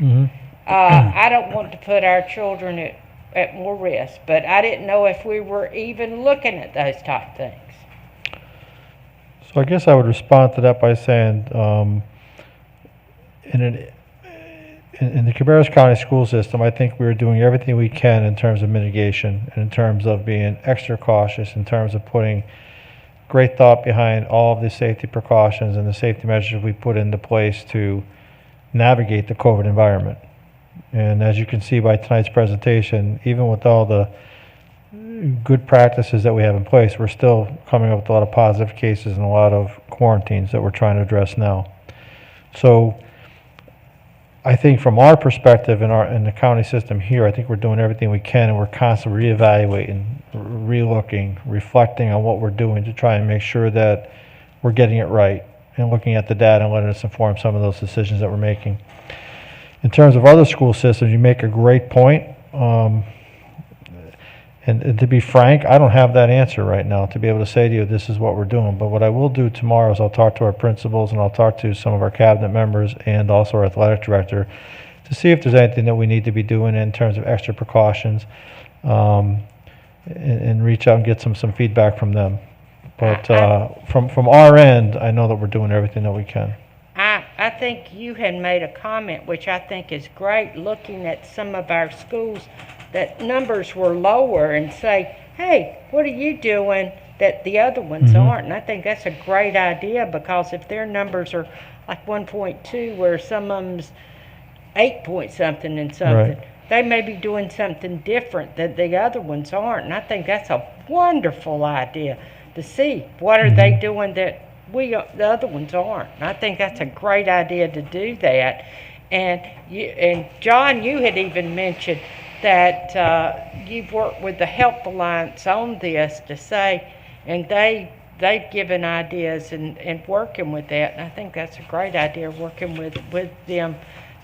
I don't want to put our children at more risk, but I didn't know if we were even looking at those type things. So I guess I would respond to that by saying, in the Cabarrus County school system, I think we're doing everything we can in terms of mitigation, and in terms of being extra cautious, in terms of putting great thought behind all of the safety precautions and the safety measures we put into place to navigate the COVID environment. And as you can see by tonight's presentation, even with all the good practices that we have in place, we're still coming up with a lot of positive cases and a lot of quarantines that we're trying to address now. So I think from our perspective in the county system here, I think we're doing everything we can, and we're constantly reevaluating, relooking, reflecting on what we're doing to try and make sure that we're getting it right and looking at the data and letting us inform some of those decisions that we're making. In terms of other school systems, you make a great point. And to be frank, I don't have that answer right now to be able to say to you, this is what we're doing. But what I will do tomorrow is I'll talk to our principals and I'll talk to some of our cabinet members and also our athletic director to see if there's anything that we need to be doing in terms of extra precautions, and reach out and get some feedback from them. But from our end, I know that we're doing everything that we can. I think you had made a comment, which I think is great, looking at some of our schools that numbers were lower, and say, hey, what are you doing that the other ones aren't? And I think that's a great idea, because if their numbers are like 1.2, where some of them's 8 point something and something, they may be doing something different that the other ones aren't. And I think that's a wonderful idea to see what are they doing that the other ones aren't. And I think that's a great idea to do that. And John, you had even mentioned that you've worked with the Health Alliance on this to say, and they've given ideas and working with that. And I think that's a great idea, working with them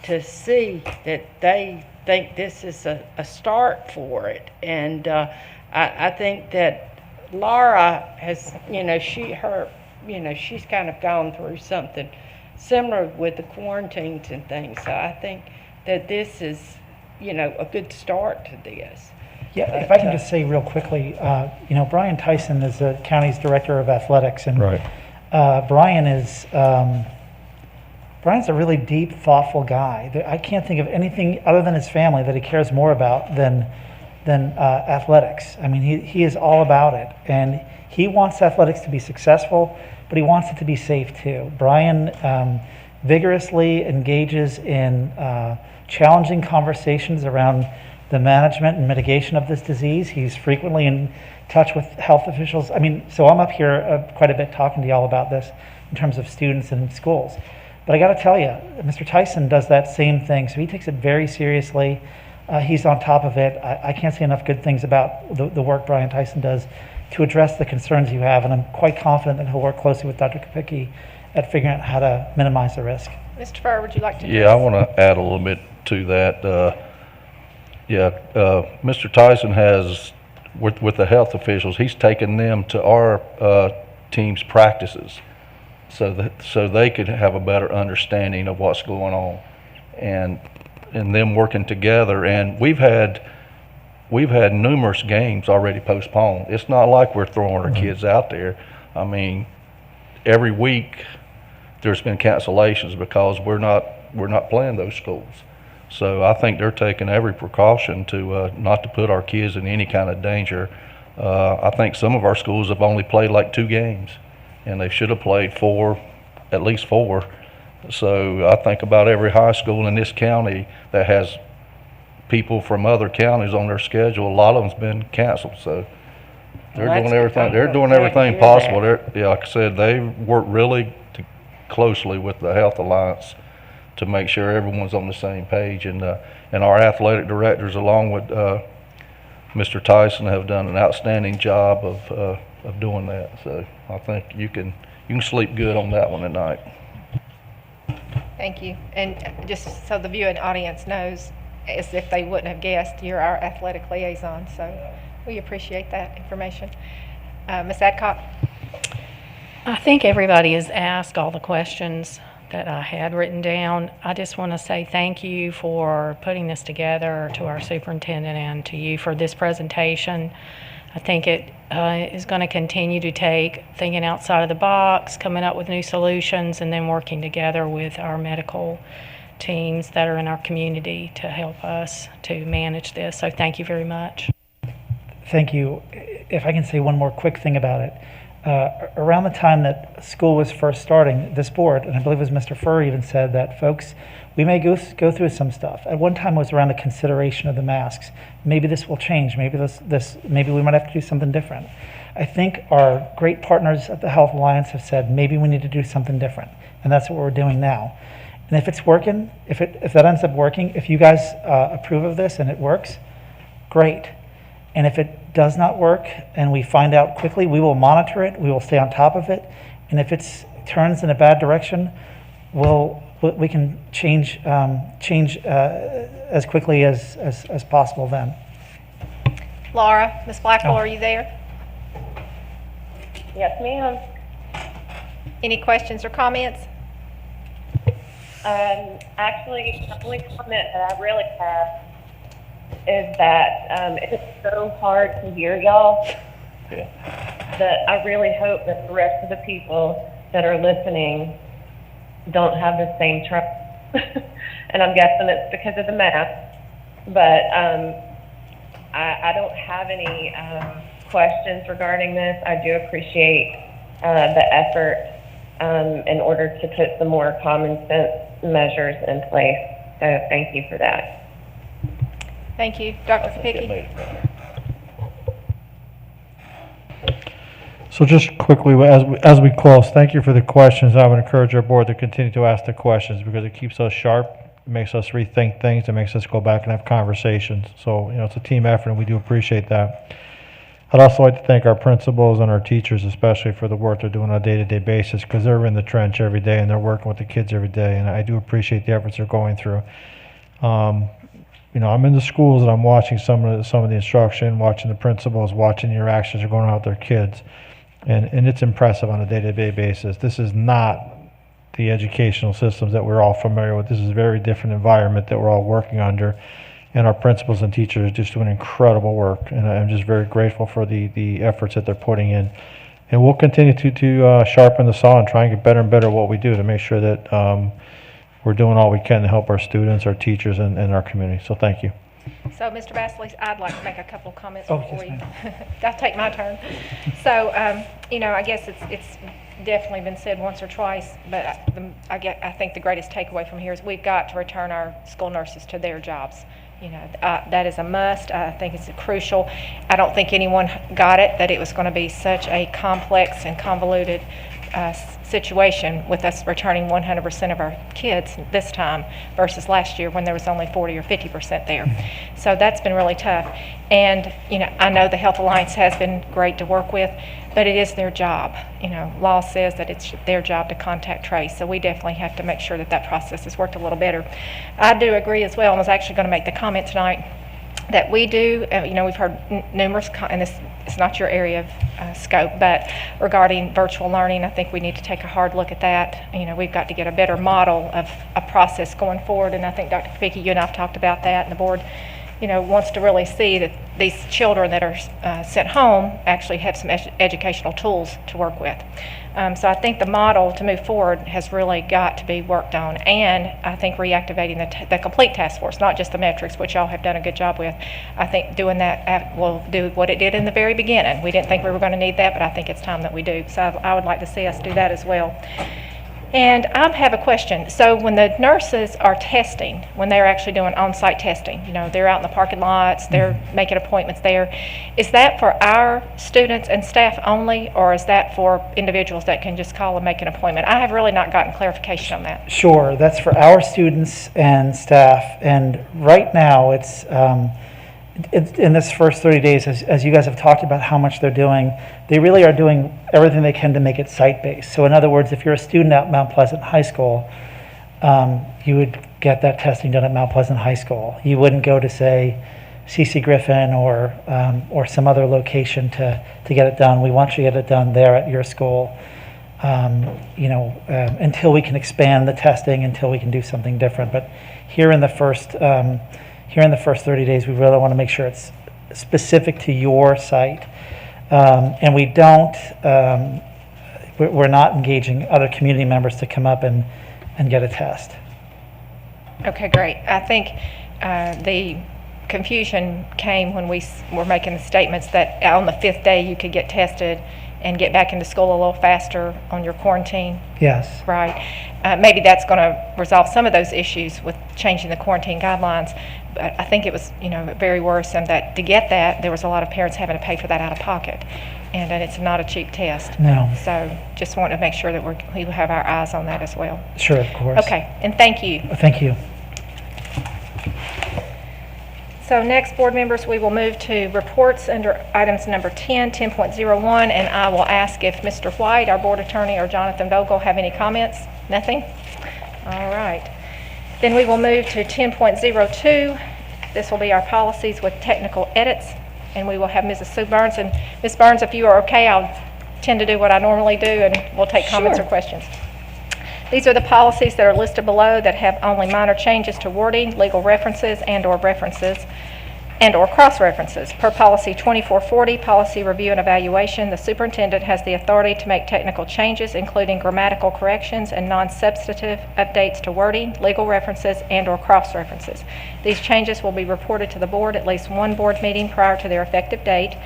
to see that they think this is a start for it. And I think that Laura has, she's kind of gone through something similar with the quarantines and things. So I think that this is, a good start to this. Yeah, if I can just say real quickly, Brian Tyson is the county's director of athletics, and Brian's a really deep, thoughtful guy. I can't think of anything other than his family that he cares more about than athletics. I mean, he is all about it, and he wants athletics to be successful, but he wants it to be safe too. Brian vigorously engages in challenging conversations around the management and mitigation of this disease. He's frequently in touch with health officials. I mean, so I'm up here quite a bit talking to y'all about this in terms of students and schools. But I got to tell you, Mr. Tyson does that same thing. So he takes it very seriously. He's on top of it. I can't say enough good things about the work Brian Tyson does to address the concerns you have. And I'm quite confident that he'll work closely with Dr. Kopicki at figuring out how to minimize the risk. Mr. Farr, would you like to? Yeah, I want to add a little bit to that. Mr. Tyson has, with the health officials, he's taken them to our team's practices so they could have a better understanding of what's going on, and them working together. And we've had numerous games already postponed. It's not like we're throwing our kids out there. I mean, every week there's been cancellations because we're not playing those schools. So I think they're taking every precaution to not to put our kids in any kind of danger. I think some of our schools have only played like 2 games, and they should have played 4, at least 4. So I think about every high school in this county that has people from other counties on their schedule. A lot of them's been canceled. So they're doing everything. They're doing everything possible. Like I said, they work really closely with the Health Alliance to make sure everyone's on the same page, and our athletic directors, along with Mr. Tyson, have done an outstanding job of doing that. So I think you can sleep good on that one tonight. Thank you. And just so the viewing audience knows, as if they wouldn't have guessed, you're our athletic liaison. So we appreciate that information. Ms. Adcock. I think everybody has asked all the questions that I had written down. I just want to say thank you for putting this together, to our superintendent and to you for this presentation. I think it is going to continue to take thinking outside of the box, coming up with new solutions, and then working together with our medical teams that are in our community to help us to manage this. So thank you very much. Thank you. If I can say one more quick thing about it. around the time that school was first starting, this board, and I believe it was Mr. Furr even said that, folks, we may go through some stuff. At one time it was around the consideration of the masks. Maybe this will change. Maybe maybe we might have to do something different. I think our great partners at the Health Alliance have said maybe we need to do something different, and that's what we're doing now. And if it's working, if that ends up working, if you guys approve of this and it works, great. And if it does not work and we find out quickly, we will monitor it, we will stay on top of it, and if it turns in a bad direction, we can change as quickly as possible then. Laura, Ms. Blackwell, are you there? Yes, ma'am. Any questions or comments? Actually, the only comment that I really have is that it's so hard to hear y'all that I really hope that the rest of the people that are listening don't have the same trouble. And I'm guessing it's because of the math. But I don't have any questions regarding this. I do appreciate the effort in order to put some more common sense measures in place. So thank you for that. Thank you. Dr. Kapicki? So just quickly, as we close, thank you for the questions. I would encourage our board to continue to ask the questions because it keeps us sharp, it makes us rethink things, it makes us go back and have conversations. So, it's a team effort and we do appreciate that. I'd also like to thank our principals and our teachers, especially for the work they're doing on a day-to-day basis because they're in the trench every day and they're working with the kids every day, and I do appreciate the efforts they're going through. I'm in the schools and I'm watching some of the instruction, watching the principals, watching the interactions they're going on with their kids, and it's impressive on a day-to-day basis. This is not the educational systems that we're all familiar with. This is a very different environment that we're all working under. And our principals and teachers are just doing incredible work, and I'm just very grateful for the efforts that they're putting in. And we'll continue to sharpen the saw and try and get better and better at what we do to make sure that we're doing all we can to help our students, our teachers, and our community. So thank you. So, Mr. Bastley, I'd like to make a couple of comments Oh, before yes, I'll take my turn. So, I guess it's definitely been said once or twice, but I think the greatest takeaway from here is we've got to return our school nurses to their jobs. That is a must. I think it's crucial. I don't think anyone got it, that it was going to be such a complex and convoluted situation with us returning 100% of our kids this time versus last year when there was only 40 or 50% there. So that's been really tough. And, I know the Health Alliance has been great to work with, but it is their job. Law says that it's their job to contact trace, so we definitely have to make sure that process has worked a little better. I do agree as well, and I was actually going to make the comment tonight that we do, we've heard numerous, and this is not your area of scope, but regarding virtual learning, I think we need to take a hard look at that. We've got to get a better model of a process going forward, and I think Dr. Kapicki, you and I have talked about that, and the board wants to really see that these children that are sent home actually have some educational tools to work with. So I think the model to move forward has really got to be worked on, and I think reactivating the complete task force, not just the metrics, which y'all have done a good job with. I think doing that will do what it did in the very beginning. We didn't think we were going to need that, but I think it's time that we do. So I would like to see us do that as well. And I have a question. So when the nurses are testing, when they're actually doing on-site testing, they're out in the parking lots, they're making appointments there, is that for our students and staff only, or is that for individuals that can just call and make an appointment? I have really not gotten clarification on that. Sure, that's for our students and staff, and right now it's in this first 30 days, as you guys have talked about how much they're doing, they really are doing everything they can to make it site-based. So in other words, if you're a student at Mount Pleasant High School, you would get that testing done at Mount Pleasant High School. You wouldn't go to, say, C.C. Griffin or some other location to get it done. We want you to get it done there at your school, until we can expand the testing, until we can do something different. But here in the first 30 days, we really want to make sure it's specific to your site. And we're not engaging other community members to come up and get a test. Okay, great. I think confusion came when we were making the statements that on the 5th day you could get tested and get back into school a little faster on your quarantine. Yes. Right. Maybe that's going to resolve some of those issues with changing the quarantine guidelines. But I think it was, very worrisome that to get that, there was a lot of parents having to pay for that out of pocket. And it's not a cheap test. No. So just want to make sure that we have our eyes on that as well. Sure, of course. Okay, and thank you. Thank you. So next, board members, we will move to reports under items number 10, 10.01, and I will ask if Mr. White, our board attorney, or Jonathan Vogel have any comments. Nothing? All right. Then we will move to 10.02. This will be our policies with technical edits, and we will have Mrs. Sue Burns. And Ms. Burns, if you are okay, I'll tend to do what I normally do, and we'll take comments or questions. These are the policies that are listed below that have only minor changes to wording, legal references, and/or references, and/or cross-references. Per policy 2440, policy review and evaluation, the superintendent has the authority to make technical changes, including grammatical corrections and non-substantive updates to wording, legal references, and/or cross-references. These changes will be reported to the board at least one board meeting prior to their effective date.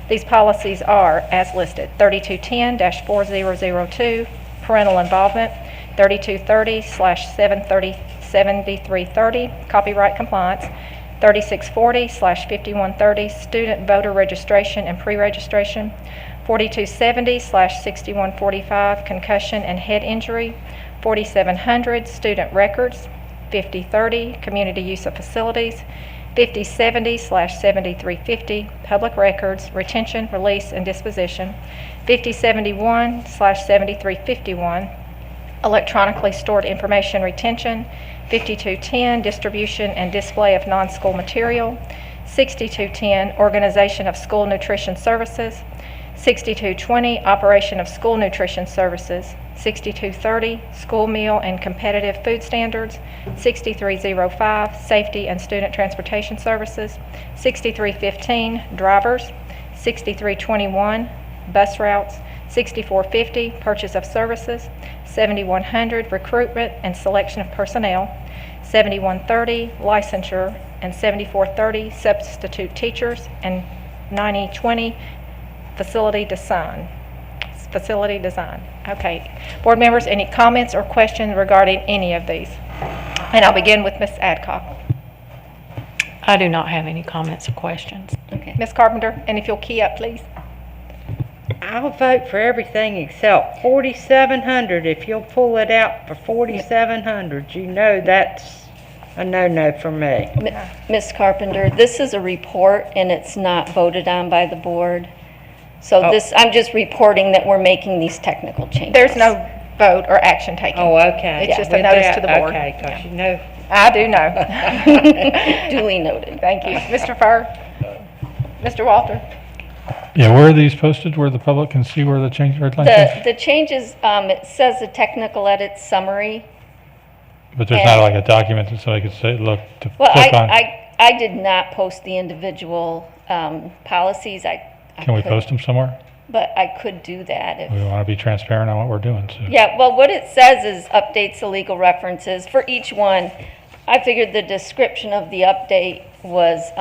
These policies are, as listed, 3210-4002, parental involvement, 3230/7330, copyright compliance, 3640/5130, student voter registration and pre-registration, 4270/6145, concussion and head injury, 4700, student records, 5030, community use of facilities, 5070/7350, public records, retention, release, and disposition, 5071/7351, electronically stored information retention, 5210, distribution and display of non-school material, 6210, organization of school nutrition services, 6220, operation of school nutrition services, 6230, school meal and competitive food standards, 6305, safety and student transportation services, 6315, drivers, 6321, bus routes, 6450, purchase of services, 7100, recruitment and selection of personnel, 7130, licensure, and 7430, substitute teachers, and 9020, facility design. Okay. Board members, any comments or questions regarding any of these? And I'll begin with Ms. Adcock. I do not have any comments or questions. Okay. Ms. Carpenter, and if you'll key up, please. I'll vote for everything except 4700. If you'll pull it out for 4700, that's a no-no for me. Ms. Carpenter, this is a report and it's not voted on by the board. So I'm just reporting that we're making these technical changes. There's no vote or action taken. Oh, okay. It's just a notice to the board. Okay, because you know. I do know. Duly noted. Thank you. Mr. Furr? Mr. Walter? Yeah, where are these posted, where the public can see where the change, red line change? The changes, it says the technical edit summary. But there's not like a document that somebody could say, look, to Well, click on? I did not post the individual policies. Can we post them somewhere? But I could do that if. We want to be transparent on what we're doing, so. Yeah, well, what it says is updates the legal references for each one. I figured the description of the update was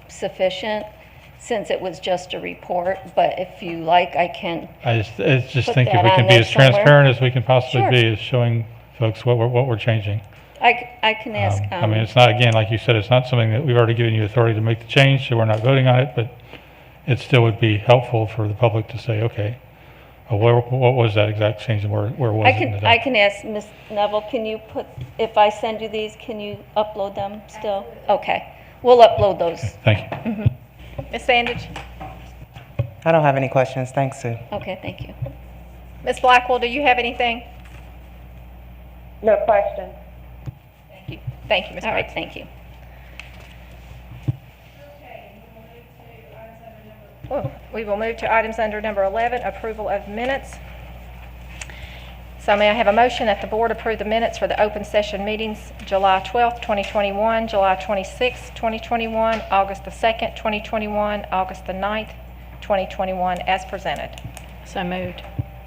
sufficient since it was just a report, but if you like, I can. I just put think if that we on can be there as transparent somewhere. as we can possibly Sure. be, is showing folks what we're changing. I can ask. I mean, it's not, again, like you said, it's not something that we've already given you authority to make the change, so we're not voting on it, but it still would be helpful for the public to say, okay, what was that exact change and where was it in the I can ask Ms. Neville, can you put, if I send you these, can you upload them still? Okay, we'll upload those. Thank you. Mhm. Ms. Sandage? I don't have any questions. Thanks, Sue. Okay, thank you. Ms. Blackwell, do you have anything? No question. Thank you. Thank you, Ms. All right, Briggs. thank you. We will move to items under number 11, approval of minutes. So may I have a motion that the board approve the minutes for the open session meetings, July 12th, 2021, July 26th, 2021, August the 2nd, 2021, August the 9th, 2021, as presented. So moved.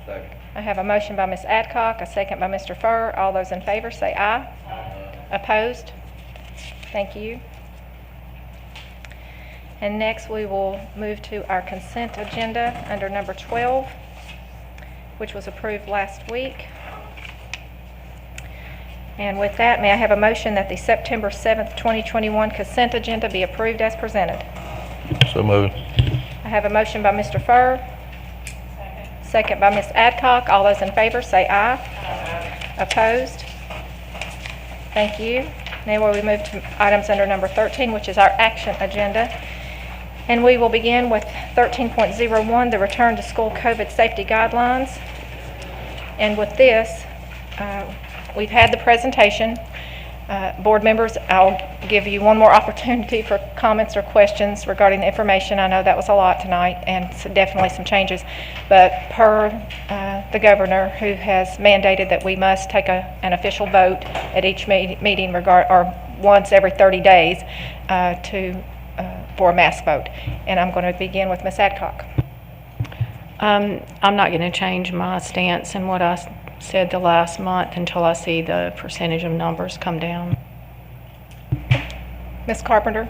Second. I have a motion by Ms. Adcock, a second by Mr. Furr. All those in favor say aye. Opposed? Thank you. And next, we will move to our consent agenda under number 12, which was approved last week. And with that, may I have a motion that the September 7th, 2021 consent agenda be approved as presented? So moved. I have a motion by Mr. Furr. Second by Ms. Adcock. All those in favor say aye. Opposed? Thank you. Now we move to items under number 13, which is our action agenda. And we will begin with 13.01, the return to school COVID safety guidelines. And with this, we've had the presentation. Board members, I'll give you one more opportunity for comments or questions regarding the information. I know that was a lot tonight and definitely some changes, but per the governor, who has mandated that we must take an official vote at each meeting or once every 30 days for a mask vote. And I'm going to begin with Ms. Adcock. I'm not going to change my stance and what I said the last month until I see the percentage of numbers come down. Ms. Carpenter?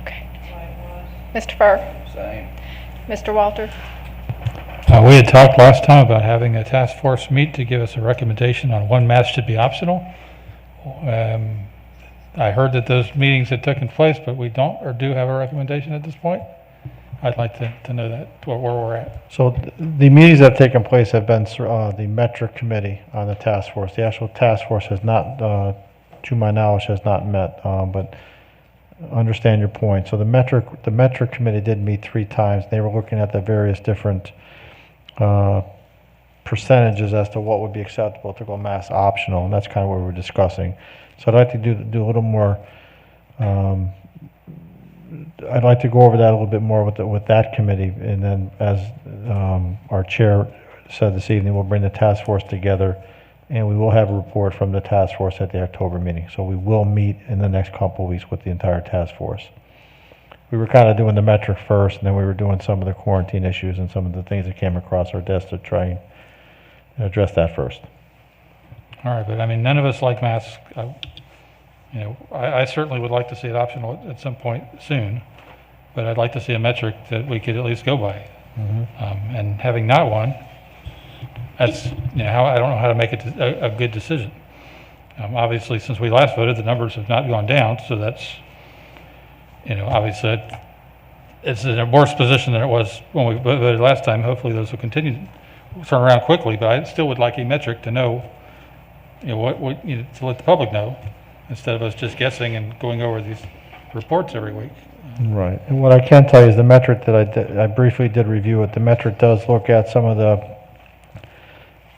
Okay. Mr. Furr? Same. Mr. Walter? We had talked last time about having a task force meet to give us a recommendation on when masks should be optional. I heard that those meetings had taken place, but we don't or do have a recommendation at this point. I'd like to know that, where we're at. So the meetings that have taken place have been the metric committee on the task force. The actual task force has not, to my knowledge, has not met, but understand your point. So the metric committee did meet 3 times. They were looking at the various different percentages as to what would be acceptable to go mask optional, and that's kind of what we were discussing. So I'd like to do a little more. I'd like to go over that a little bit more with that committee, and then as our chair said this evening, we'll bring the task force together, and we will have a report from the task force at the October meeting. So we will meet in the next couple of weeks with the entire task force. We were kind of doing the metric first, and then we were doing some of the quarantine issues and some of the things that came across our desk to try and address that first. All right, but I mean, none of us like masks. I certainly would like to see it optional at some point soon, but I'd like to see a metric that we could at least go by. Mm-hmm. And having not one, that's, I don't know how to make it a good decision. Obviously, since we last voted, the numbers have not gone down, so that's, obviously it's in a worse position than it was when we voted last time. Hopefully those will continue to turn around quickly, but I still would like a metric to know, to let the public know, instead of us just guessing and going over these reports every week. Right. And what I can tell you is the metric that I briefly did review it. The metric does look at some of the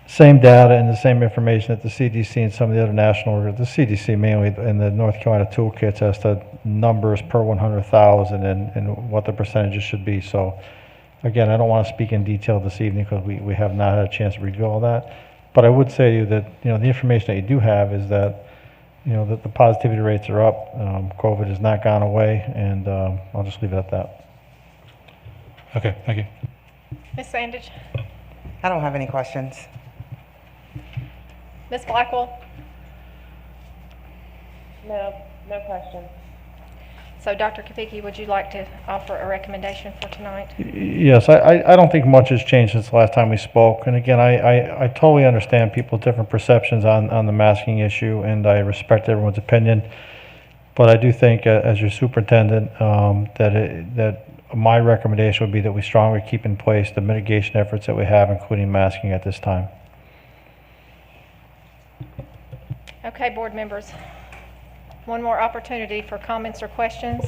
same data and the same information that the CDC and some of the other national, the CDC mainly, and the North Carolina toolkits as to numbers per 100,000 and what the percentages should be. So again, I don't want to speak in detail this evening because we have not had a chance to review all that. But I would say to you that, the information that you do have is that, that the positivity rates are up. COVID has not gone away, and I'll just leave it at that. Okay, thank you. Ms. Sandage? I don't have any questions. Ms. Blackwell? No question. So Dr. Kapicki, would you like to offer a recommendation for tonight? Yes, I don't think much has changed since the last time we spoke. And again, I totally understand people's different perceptions on the masking issue, and I respect everyone's opinion. But I do think, as your superintendent, that my recommendation would be that we strongly keep in place the mitigation efforts that we have, including masking at this time. Okay, board members. One more opportunity for comments or questions.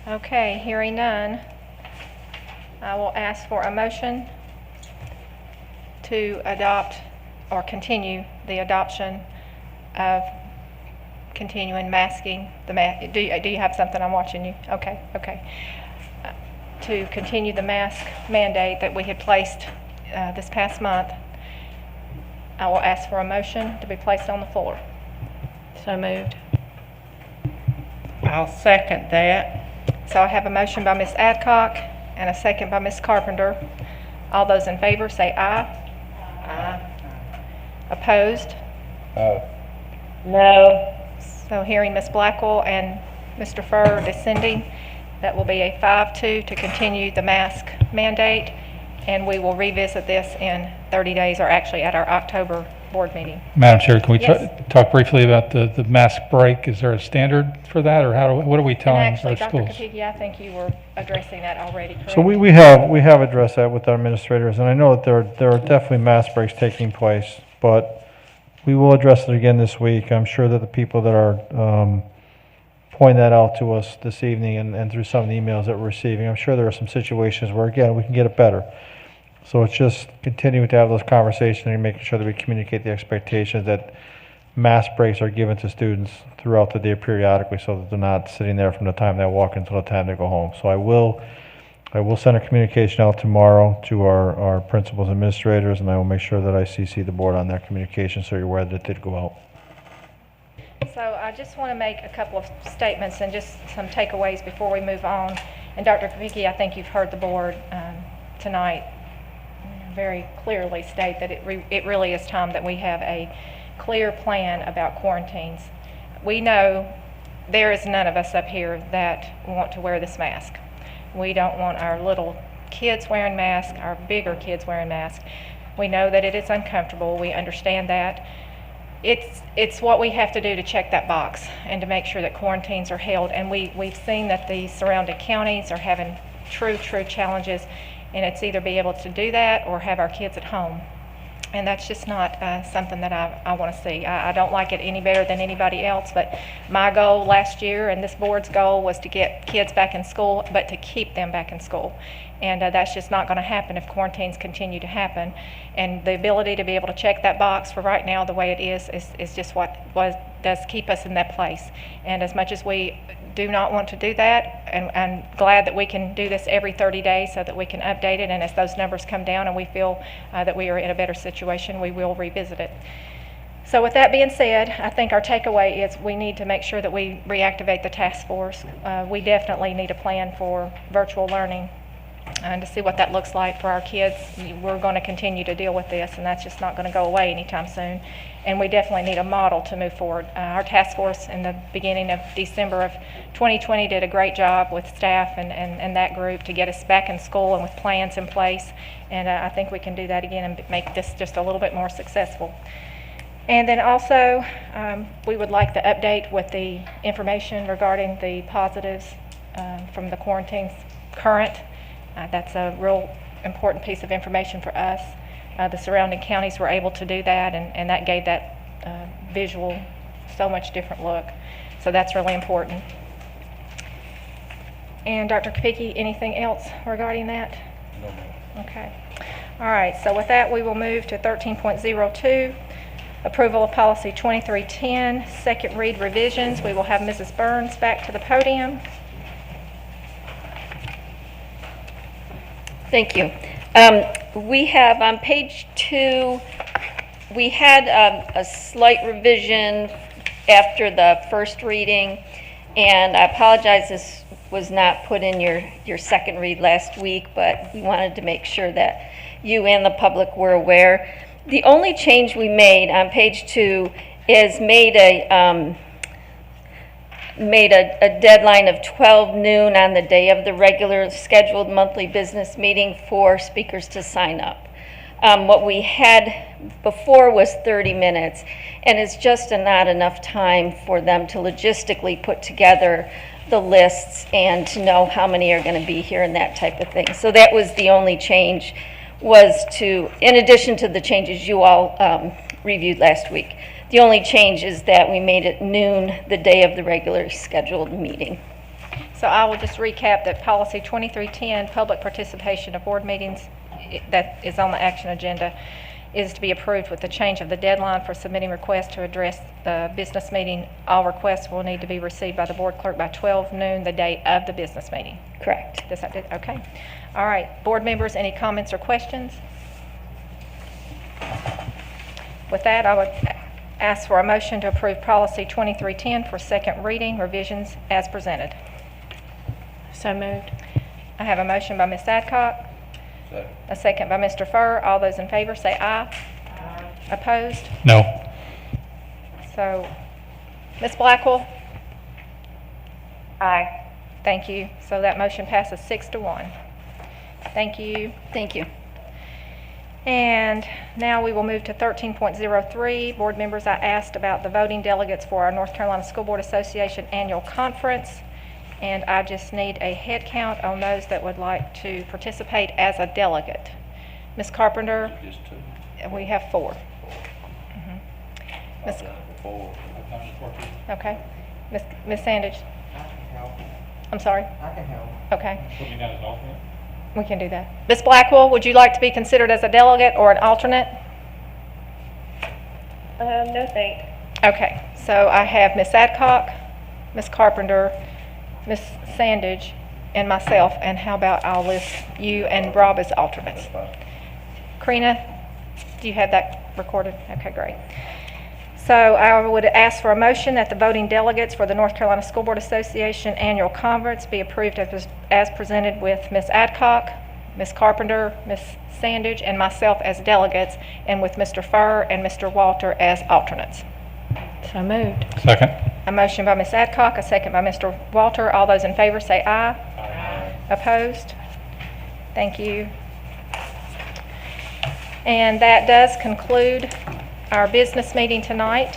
Okay, hearing none, I will ask for a motion to adopt or continue the adoption of continuing masking. Do you have something? I'm watching you. Okay. To continue the mask mandate that we had placed this past month. I will ask for a motion to be placed on the floor. So moved. I'll second that. So I have a motion by Ms. Adcock and a second by Ms. Carpenter. All those in favor say aye. Aye. Opposed? No. So hearing Ms. Blackwell and Mr. Furr dissenting, that will be a 5-2 to continue the mask mandate, and we will revisit this in 30 days, or actually at our October board meeting. Madam Chair, can we Yes. talk briefly about the mask break? Is there a standard for that, or what are we And telling actually, our Dr. schools? Kapiki, I think you were addressing that already, correct? So we have addressed that with our administrators, and I know that there are definitely mass breaks taking place, but we will address it again this week. I'm sure that the people that are pointing that out to us this evening and through some of the emails that we're receiving, I'm sure there are some situations where, again, we can get it better. So it's just continuing to have those conversations and making sure that we communicate the expectations that mass breaks are given to students throughout the day periodically, so that they're not sitting there from the time they walk until the time they go home. So I will send a communication out tomorrow to our principals and administrators, and I will make sure that I CC the board on that communication so you're aware that it did go out. So I just want to make a couple of statements and just some takeaways before we move on. And Dr. Kapiki, I think you've heard the board tonight very clearly state that it really is time that we have a clear plan about quarantines. We know there is none of us up here that want to wear this mask. We don't want our little kids wearing masks, our bigger kids wearing masks. We know that it is uncomfortable. We understand that. It's what we have to do to check that box and to make sure that quarantines are held. And we've seen that the surrounding counties are having true challenges, and it's either be able to do that or have our kids at home. And that's just not something that I want to see. I don't like it any better than anybody else, but my goal last year and this board's goal was to get kids back in school, but to keep them back in school. And that's just not going to happen if quarantines continue to happen. And the ability to be able to check that box for right now the way it is just what does keep us in that place. And as much as we do not want to do that, and I'm glad that we can do this every 30 days so that we can update it, and as those numbers come down and we feel that we are in a better situation, we will revisit it. So with that being said, I think our takeaway is we need to make sure that we reactivate the task force. We definitely need a plan for virtual learning and to see what that looks like for our kids. We're going to continue to deal with this, and that's just not going to go away anytime soon. And we definitely need a model to move forward. Our task force in the beginning of December of 2020 did a great job with staff and that group to get us back in school and with plans in place. And I think we can do that again and make this just a little bit more successful. And then also, we would like the update with the information regarding the positives from the quarantines current. That's a real important piece of information for us. The surrounding counties were able to do that, and that gave that visual so much different look. So that's really important. And Dr. Kapiki, anything else regarding that? No, ma'am. Okay. All right, so with that, we will move to 13.02, approval of policy 2310, second read revisions. We will have Mrs. Burns back to the podium. Thank you. We have on page 2, we had a slight revision after the first reading, and I apologize this was not put in your second read last week, but we wanted to make sure that you and the public were aware. The only change we made on page 2 is made a deadline of 12 noon on the day of the regular scheduled monthly business meeting for speakers to sign up. What we had before was 30 minutes, and it's just not enough time for them to logistically put together the lists and to know how many are going to be here and that type of thing. So that was the only change, was to, in addition to the changes you all reviewed last week. The only change is that we made it noon the day of the regular scheduled meeting. So I will just recap that policy 2310, public participation of board meetings, that is on the action agenda, is to be approved with the change of the deadline for submitting requests to address the business meeting. All requests will need to be received by the board clerk by 12 noon the day of the business meeting. Correct. Does that, okay. All right, board members, any comments or questions? With that, I would ask for a motion to approve policy 2310 for second reading revisions as presented. So moved. I have a motion by Ms. Adcock. Second. A second by Mr. Furr. All those in favor say aye. Opposed? No. So Ms. Blackwell? Aye. Thank you. So that motion passes 6-1. Thank you. Thank you. And now we will move to 13.03. Board members, I asked about the voting delegates for our North Carolina School Board Association Annual Conference, and I just need a head count on those that would like to participate as a delegate. Ms. Carpenter? We have 4. Ms. Okay. Ms. Sandage? I'm sorry? I can help. Okay. We can do that. Ms. Blackwell, would you like to be considered as a delegate or an alternate? No thanks. Okay, so I have Ms. Adcock, Ms. Carpenter, Ms. Sandage, and myself, and how about I'll list you and Rob as alternates. Karina, do you have that recorded? Okay, great. So I would ask for a motion that the voting delegates for the North Carolina School Board Association Annual Conference be approved as presented with Ms. Adcock, Ms. Carpenter, Ms. Sandage, and myself as delegates, and with Mr. Furr and Mr. Walter as alternates. So moved. Second. A motion by Ms. Adcock, a second by Mr. Walter. All those in favor say aye. Aye. Opposed? Thank you. And that does conclude our business meeting tonight.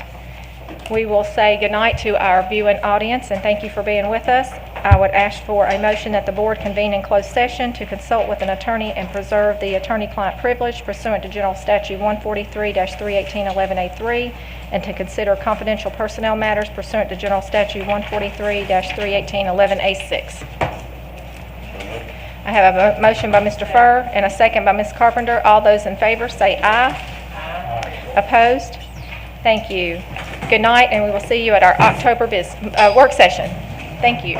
We will say goodnight to our viewing audience and thank you for being with us. I would ask for a motion that the board convene in closed session to consult with an attorney and preserve the attorney-client privilege pursuant to General Statute 143-318-11A3 and to consider confidential personnel matters pursuant to General Statute 143-318-11A6. I have a motion by Mr. Furr and a second by Ms. Carpenter. All those in favor say aye. Aye. Opposed? Thank you. Good night, and we will see you at our October work session. Thank you.